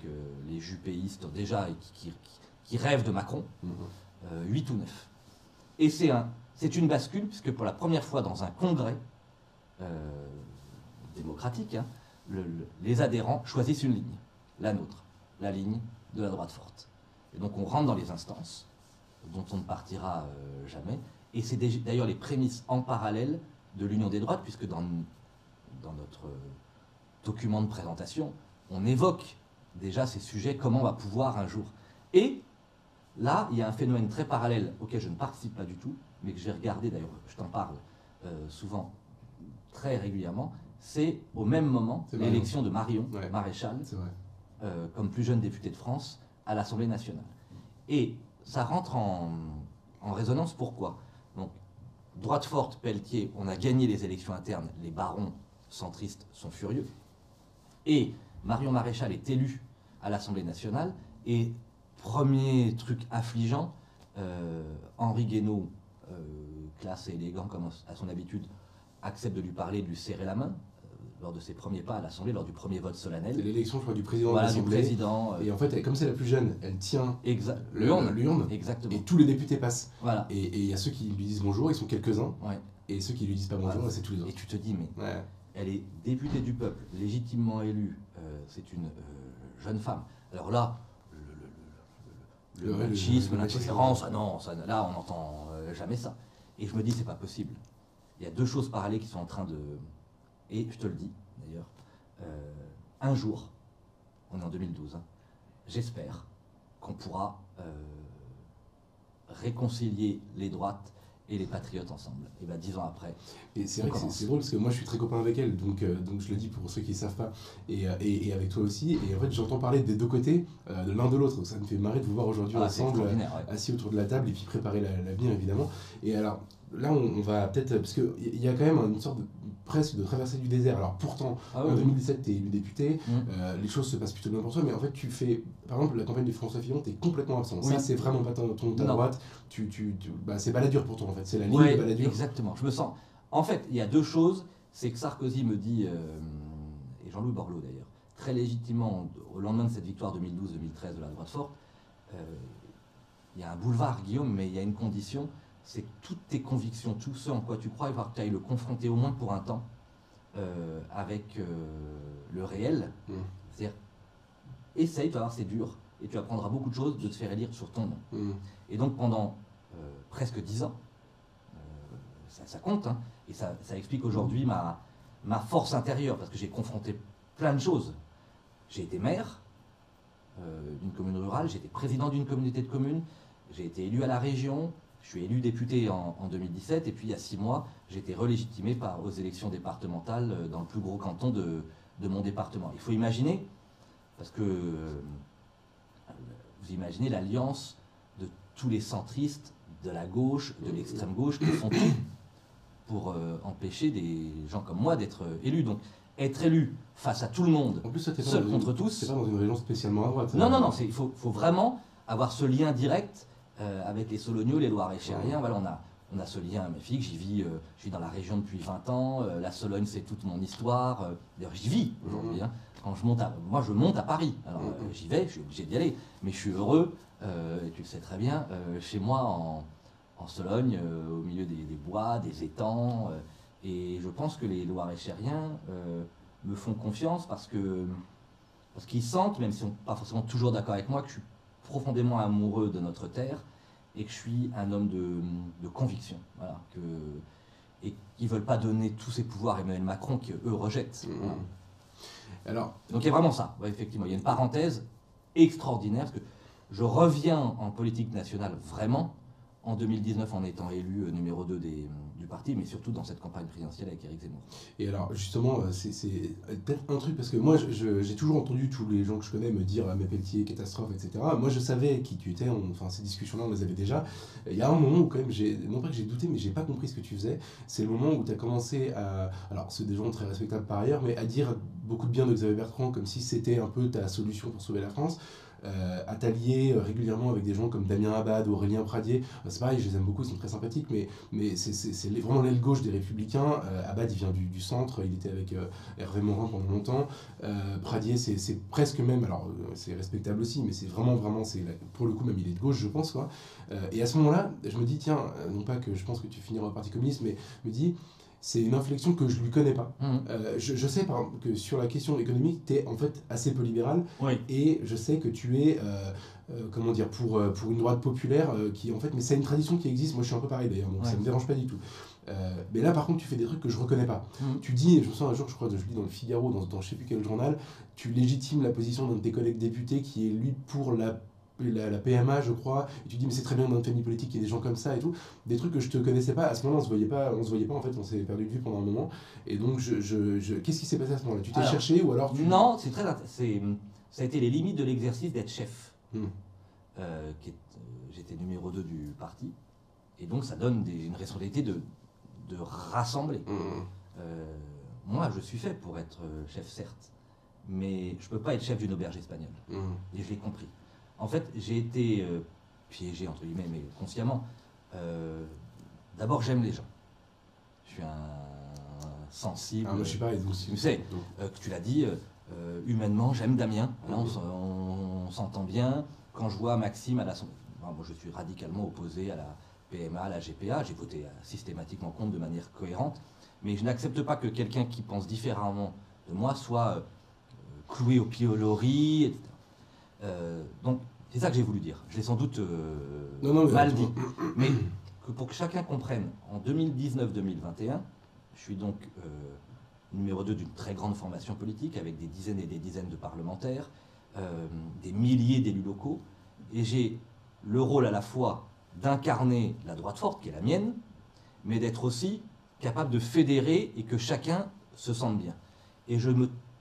les juppéistes déjà, et qui rêvent de Macron, 8 ou 9. Et c'est une bascule, puisque pour la première fois dans un congrès démocratique, les adhérents choisissent une ligne, la nôtre, la ligne de la droite forte. Et donc on rentre dans les instances, dont on ne partira jamais, et c'est d'ailleurs les prémices en parallèle de l'union des droites, puisque dans notre document de présentation, on évoque déjà ces sujets, comment on va pouvoir un jour. Et là, il y a un phénomène très parallèle auquel je ne participe pas du tout, mais que j'ai regardé, d'ailleurs, je t'en parle souvent, très régulièrement, c'est au même moment l'élection de Marion Maréchal, comme plus jeune député de France, à l'Assemblée nationale. Et ça rentre en résonance, pourquoi? Donc, droite forte, Pelletier, on a gagné les élections internes, les barons centristes sont furieux. Et Marion Maréchal est élue à l'Assemblée nationale, et premier truc affligeant, Henri Guénaud, classe et élégant comme à son habitude, accepte de lui parler, de lui serrer la main lors de ses premiers pas à l'Assemblée, lors du premier vote solennel. C'est l'élection, je crois, du président de l'Assemblée. Et en fait, comme c'est la plus jeune, elle tient l'urne. Exactement. Et tous les députés passent. Voilà. Et il y a ceux qui lui disent bonjour, ils sont quelques-uns. Et ceux qui lui disent pas bonjour, c'est tous les autres. Et tu te dis, mais elle est députée du peuple, légitimement élue, c'est une jeune femme. Alors là, le machisme, l'intolérance, ah non, là on n'entend jamais ça. Et je me dis, c'est pas possible. Il y a deux choses parallèles qui sont en train de... Et je te le dis, d'ailleurs, un jour, on est en 2012, hein, j'espère qu'on pourra réconcilier les droites et les patriotes ensemble. Et bien 10 ans après. Et c'est vrai que c'est drôle parce que moi je suis très copain avec elle, donc je le dis pour ceux qui ne savent pas, et avec toi aussi. Et en fait j'entends parler des deux côtés, de l'un de l'autre. Ça me fait marrer de vous voir aujourd'hui ensemble, assis autour de la table et puis préparer l'avenir évidemment. Et alors là on va peut-être, parce qu'il y a quand même une sorte de presque de traversée du désert. Alors pourtant, en 2017, tu es élu député, les choses se passent plutôt bien pour toi, mais en fait, tu fais, par exemple, la campagne de François Fillon, tu es complètement absent. Ça, c'est vraiment pas ta droite. C'est baladure pour toi, en fait. C'est la ligne de baladure. Exactement. Je me sens. En fait, il y a deux choses. C'est que Sarkozy me dit, et Jean-Louis Borloo d'ailleurs, très légitimement, au lendemain de cette victoire 2012-2013 de la droite forte, il y a un boulevard, Guillaume, mais il y a une condition. C'est que toutes tes convictions, tout ce en quoi tu crois, il va falloir que tu ailles le confronter au moins pour un temps avec le réel. C'est-à-dire, essaye, tu vas voir, c'est dur, et tu apprendras beaucoup de choses de te faire élire sur ton nom. Et donc pendant presque 10 ans, ça compte, hein, et ça explique aujourd'hui ma force intérieure, parce que j'ai confronté plein de choses. J'ai été maire d'une commune rurale, j'ai été président d'une communauté de communes, j'ai été élu à la région. Je suis élu député en 2017 et puis il y a 6 mois, j'ai été relégitimé aux élections départementales dans le plus gros canton de mon département. Il faut imaginer, parce que vous imaginez l'alliance de tous les centristes, de la gauche, de l'extrême gauche, qui font tout pour empêcher des gens comme moi d'être élus. Donc être élu face à tout le monde, en plus, seul contre tous... C'est pas dans une région spécialement à droite. Non, il faut vraiment avoir ce lien direct avec les Solognots, les Loiret-Chériens. Voilà, on a ce lien magnifique. J'y vis, je vis dans la région depuis 20 ans. La Sologne, c'est toute mon histoire. D'ailleurs, j'y vis aujourd'hui. Hein. Quand je monte moi, je monte à Paris. Alors, j'y vais, je suis obligé d'y aller. Mais je suis heureux, et tu le sais très bien, chez moi en Sologne, au milieu des bois, des étangs. Et je pense que les Loiret-Chériens me font confiance parce qu'ils sentent, même s'ils ne sont pas forcément toujours d'accord avec moi, que je suis profondément amoureux de notre terre et que je suis un homme de conviction, voilà, et qui ne veulent pas donner tous ces pouvoirs à Emmanuel Macron qu'eux rejettent. Voilà. Alors, donc il y a vraiment ça, effectivement, il y a une parenthèse extraordinaire, parce que je reviens en politique nationale vraiment en 2019 en étant élu numéro 2 du parti, mais surtout dans cette campagne présidentielle avec Éric Zemmour. Et alors justement, c'est peut-être un truc, parce que moi j'ai toujours entendu tous les gens que je connais me dire Ahmed Pelletier, catastrophe, etc. Moi je savais qui tu étais, enfin ces discussions-là on les avait déjà. Il y a un moment où quand même, non pas que j'ai douté, mais j'ai pas compris ce que tu faisais. C'est le moment où tu as commencé à, alors c'est des gens très respectables par ailleurs, mais à dire beaucoup de bien de Xavier Bertrand comme si c'était un peu ta solution pour sauver la France. À t'allier régulièrement avec des gens comme Damien Abad, Aurélien Pradier. C'est pareil, je les aime beaucoup, ils sont très sympathiques, mais c'est vraiment l'aile gauche des Républicains. Abad, il vient du centre, il était avec Hervé Morin pendant longtemps. Pradier, c'est presque même, alors c'est respectable aussi, mais c'est vraiment, pour le coup, même il est de gauche, je pense, quoi. Et à ce moment-là, je me dis, tiens, non pas que je pense que tu finiras au Parti communiste, mais je me dis, c'est une inflexion que je ne lui connais pas. Je sais par exemple que sur la question économique, tu es en fait assez peu libéral. Oui. Et je sais que tu es, comment dire, pour une droite populaire qui en fait, mais c'est une tradition qui existe. Moi je suis un peu pareil d'ailleurs, donc ça ne me dérange pas du tout. Mais là par contre, tu fais des trucs que je ne reconnais pas. Tu dis, je me souviens un jour, je crois que je lis dans le Figaro, dans je ne sais plus quel journal, tu légitimes la position d'un de tes collègues députés qui est lui pour la PMA, je crois, et tu dis mais c'est très bien dans notre famille politique, il y a des gens comme ça et tout, des trucs que je te connaissais pas, à ce moment-là on se voyait pas en fait, on s'est perdu de vue pendant un moment, et donc qu'est-ce qui s'est passé à ce moment-là? Tu t'es cherché ou alors Non, ça a été les limites de l'exercice d'être chef. J'étais numéro 2 du parti, et donc ça donne une responsabilité de rassembler. Moi je suis fait pour être chef certes, mais je peux pas être chef d'une auberge espagnole, et je l'ai compris. En fait, j'ai été piégé, entre guillemets, mais consciemment. D'abord, j'aime les gens. Je suis un sensible. Moi, je suis pareil, tu sais, tu l'as dit, humainement, j'aime Damien. Là, on s'entend bien. Quand je vois Maxime à l'Assemblée, moi, je suis radicalement opposé à la PMA, à la GPA. J'ai voté systématiquement contre de manière cohérente. Mais je n'accepte pas que quelqu'un qui pense différemment de moi soit cloué au pilori, etc. Donc, C'est ça que j'ai voulu dire. Je l'ai sans doute mal dit. Mais pour que chacun comprenne, en 2019-2021, je suis donc numéro 2 d'une très grande formation politique avec des dizaines et des dizaines de parlementaires, des milliers d'élus locaux, et j'ai le rôle à la fois d'incarner la droite forte, qui est la mienne, mais d'être aussi capable de fédérer et que chacun se sente bien. Et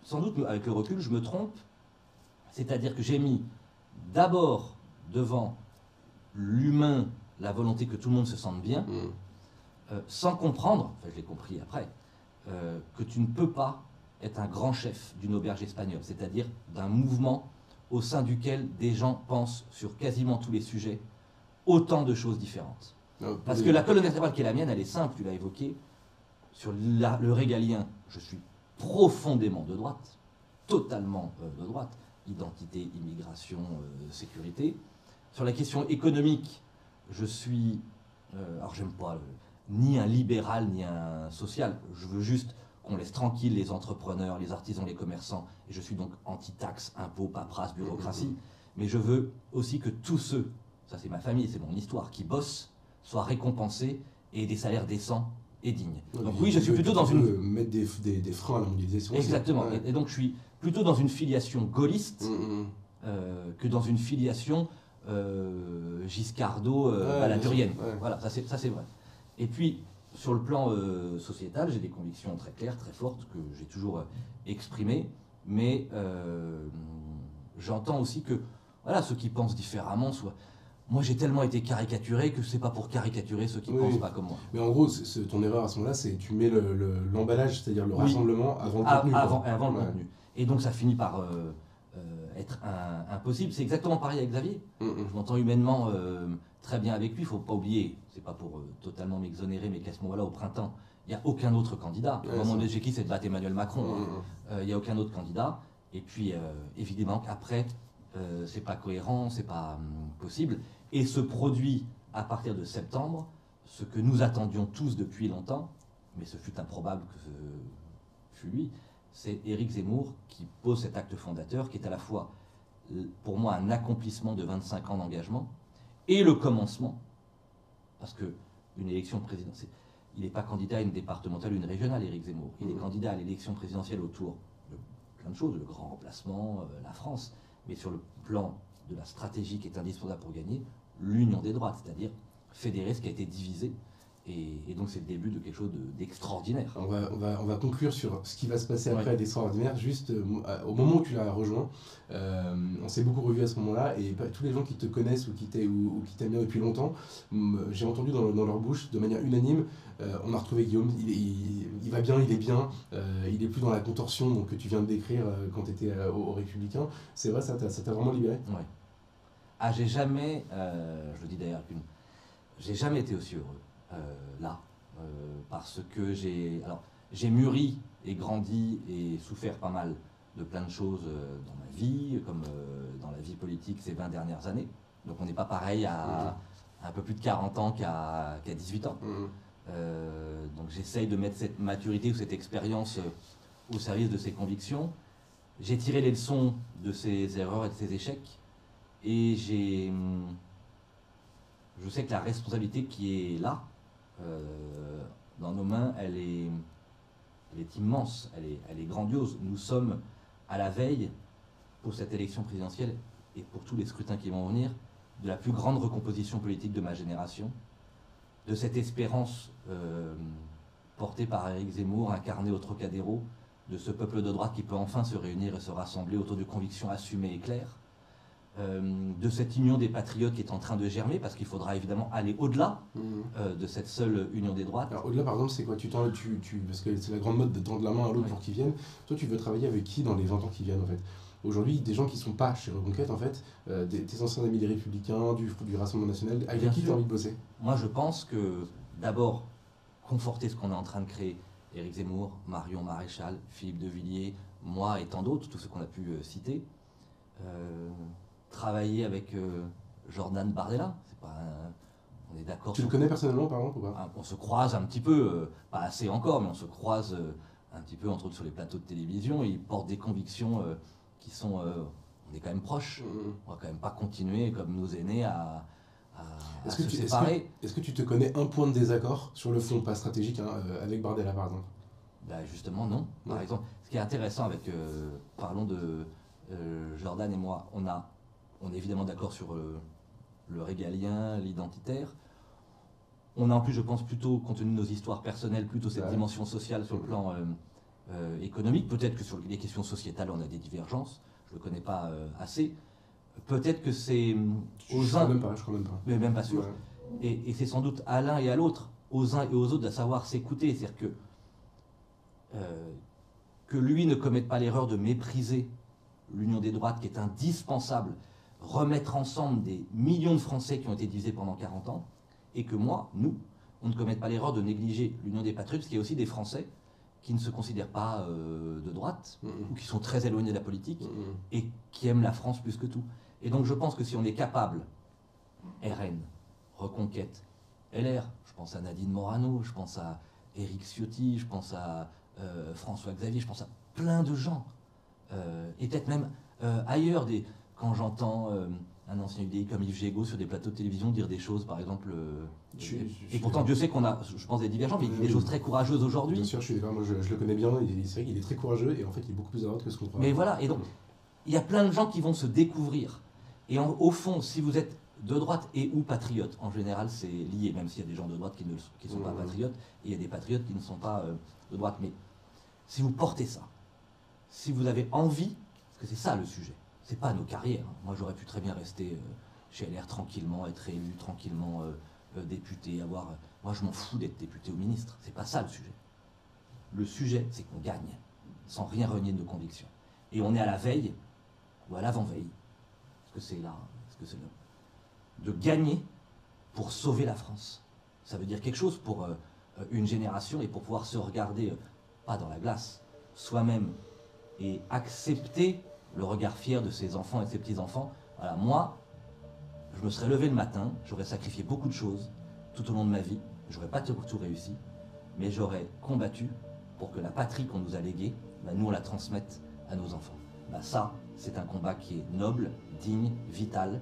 sans doute, avec le recul, je me trompe, c'est-à-dire que j'ai mis d'abord devant l'humain la volonté que tout le monde se sente bien, sans comprendre, enfin je l'ai compris après, que tu ne peux pas être un grand chef d'une auberge espagnole, c'est-à-dire d'un mouvement au sein duquel des gens pensent sur quasiment tous les sujets autant de choses différentes. Parce que la colonne vertébrale qui est la mienne, elle est simple, tu l'as évoqué, sur le régalien, je suis profondément de droite, totalement de droite, identité, immigration, sécurité. Sur la question économique, je suis, alors j'aime pas ni un libéral ni un social, je veux juste qu'on laisse tranquille les entrepreneurs, les artisans, les commerçants, et je suis donc anti-taxe, impôts, paperasse, bureaucratie, mais je veux aussi que tous ceux, ça c'est ma famille, c'est mon histoire, qui bossent, soient récompensés et des salaires décents et dignes. Donc oui, je suis plutôt dans une... mettre des freins à la mondialisation. Exactement, ouais. Et donc je suis plutôt dans une filiation gaulliste que dans une filiation giscardo-baladurienne. Voilà, ça c'est vrai. Et puis, sur le plan sociétal, j'ai des convictions très claires, très fortes, que j'ai toujours exprimées, mais j'entends aussi que voilà, ceux qui pensent différemment soient... Moi, j'ai tellement été caricaturé que c'est pas pour caricaturer ceux qui pensent pas comme moi. Mais en gros, ton erreur à ce moment-là, c'est que tu mets l'emballage, c'est-à-dire le rassemblement, avant le contenu. Avant le contenu. Et donc, ça finit par être impossible. C'est exactement pareil avec Xavier. Je m'entends humainement très bien avec lui. Il ne faut pas oublier, c'est pas pour totalement m'exonérer, mais qu'à ce moment-là, au printemps, il n'y a aucun autre candidat. Au moment où l'objectif, c'est de battre Emmanuel Macron. Il n'y a aucun autre candidat. Et puis, évidemment, qu'après, c'est pas cohérent, c'est pas possible. Et se produit à partir de septembre ce que nous attendions tous depuis longtemps, mais ce fut improbable que ce fût lui, c'est Éric Zemmour qui pose cet acte fondateur qui est à la fois pour moi un accomplissement de 25 ans d'engagement et le commencement, parce que une élection présidentielle, il n'est pas candidat à une départementale ou une régionale, Éric Zemmour, il est candidat à l'élection présidentielle autour de plein de choses, le grand remplacement, la France, mais sur le plan de la stratégie qui est indispensable pour gagner, l'union des droites, c'est-à-dire fédérer ce qui a été divisé. Et donc c'est le début de quelque chose d'extraordinaire. On va conclure sur ce qui va se passer après d'extraordinaire. Juste au moment où tu l'as rejoint, on s'est beaucoup revus à ce moment-là, et tous les gens qui te connaissent ou qui t'aiment bien depuis longtemps, j'ai entendu dans leur bouche de manière unanime, on a retrouvé Guillaume, il va bien, il est bien, il est plus dans la contorsion donc, que tu viens de décrire quand tu étais au Républicain. C'est vrai, ça t'a vraiment libéré? Oui. Ah, j'ai jamais, je le dis d'ailleurs, j'ai jamais été aussi heureux. Là, parce que j'ai mûri et grandi et souffert pas mal de plein de choses dans ma vie, comme dans la vie politique ces 20 dernières années. Donc on n'est pas pareil à un peu plus de 40 ans qu'à 18 ans. Donc j'essaye de mettre cette maturité ou cette expérience au service de ces convictions. J'ai tiré les leçons de ces erreurs et de ces échecs, et je sais que la responsabilité qui est là, dans nos mains, elle est immense, elle est grandiose. Nous sommes à la veille, pour cette élection présidentielle et pour tous les scrutins qui vont venir, de la plus grande recomposition politique de ma génération, de cette espérance portée par Éric Zemmour, incarnée au Trocadéro, de ce peuple de droite qui peut enfin se réunir et se rassembler autour de convictions assumées et claires, de cette union des patriotes qui est en train de germer, parce qu'il faudra évidemment aller au-delà de cette seule union des droites. Alors au-delà, par exemple, c'est quoi? Parce que c'est la grande mode de tendre la main à l'autre pour qu'ils viennent. Toi, tu veux travailler avec qui dans les 20 ans qui viennent, en fait? Aujourd'hui, des gens qui ne sont pas chez Reconquête, en fait, tes anciens amis des Républicains, du Rassemblement National, avec qui tu as envie de bosser? Moi, je pense que, d'abord, conforter ce qu'on est en train de créer, Éric Zemmour, Marion Maréchal, Philippe de Villiers, moi et tant d'autres, tous ceux qu'on a pu citer, travailler avec Jordan Bardella, c'est pas on est d'accord. Tu le connais personnellement, par exemple, ou pas? On se croise un petit peu, pas assez encore, mais on se croise un petit peu, entre autres sur les plateaux de télévision, et il porte des convictions qui sont, on est quand même proches. On va quand même pas continuer comme nos aînés à se Est-ce séparer. Est-ce que tu te connais un point de désaccord sur le fond, pas stratégique, hein, avec Bardella par exemple? Bah justement non. Par exemple, ce qui est intéressant avec, parlons de Jordan et moi, on est évidemment d'accord sur le régalien, l'identitaire. On a en plus, je pense, plutôt, compte tenu de nos histoires personnelles, plutôt cette dimension sociale sur le plan économique. Peut-être que sur les questions sociétales, on a des divergences. Je ne le connais pas assez. Peut-être que c'est Je crois même pas. Mais même pas sûr. Ouais. Et c'est sans doute à l'un et à l'autre, aux uns et aux autres, de savoir s'écouter. C'est-à-dire que lui ne commette pas l'erreur de mépriser l'union des droites, qui est indispensable, remettre ensemble des millions de Français qui ont été divisés pendant 40 ans, et que moi, nous, on ne commette pas l'erreur de négliger l'union des patriotes, parce qu'il y a aussi des Français qui ne se considèrent pas de droite, ou qui sont très éloignés de la politique, et qui aiment la France plus que tout. Et donc je pense que si on est capable, RN, Reconquête, LR, je pense à Nadine Morano, je pense à Éric Ciotti, je pense à François Xavier, je pense à plein de gens, et peut-être même ailleurs, quand j'entends un ancien UDI comme Yves Gégaud sur des plateaux de télévision dire des choses, par exemple, et pourtant Dieu sait qu'on a, je pense, des divergences, mais il dit des choses très courageuses aujourd'hui. Bien sûr, je suis d'accord, moi je le connais bien, c'est vrai qu'il est très courageux, et en fait il est beaucoup plus à droite que ce qu'on croit. Mais voilà, et donc il y a plein de gens qui vont se découvrir. Et au fond, si vous êtes de droite et ou patriote, en général c'est lié, même s'il y a des gens de droite qui ne sont pas patriotes, et il y a des patriotes qui ne sont pas de droite. Mais si vous portez ça, si vous avez envie, parce que c'est ça le sujet, c'est pas nos carrières. Moi j'aurais pu très bien rester chez LR tranquillement, être élu tranquillement député, avoir... Moi je m'en fous d'être député ou ministre, c'est pas ça le sujet. Le sujet c'est qu'on gagne, sans rien renier de nos convictions. Et on est à la veille, ou à l'avant-veille, parce que c'est là, de gagner pour sauver la France. Ça veut dire quelque chose pour une génération et pour pouvoir se regarder, pas dans la glace, soi-même, et accepter le regard fier de ses enfants et de ses petits-enfants. Voilà, moi, je me serais levé le matin, j'aurais sacrifié beaucoup de choses tout au long de ma vie, j'aurais pas tout réussi, mais j'aurais combattu pour que la patrie qu'on nous a léguée, nous on la transmette à nos enfants. Ça, c'est un combat qui est noble, digne, vital,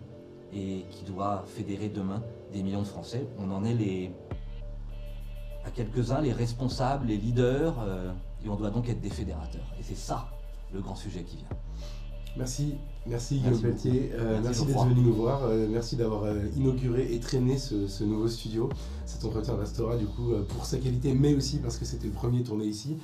et qui doit fédérer demain des millions de Français. On en est à quelques-uns, les responsables, les leaders, et on doit donc être des fédérateurs. Et c'est ça, le grand sujet qui vient. Merci Guillaume Pelletier, merci d'être venu nous voir, merci d'avoir inauguré et traîné ce nouveau studio. Cet entretien restera du coup pour sa qualité, mais aussi parce que c'était le premier tourné ici.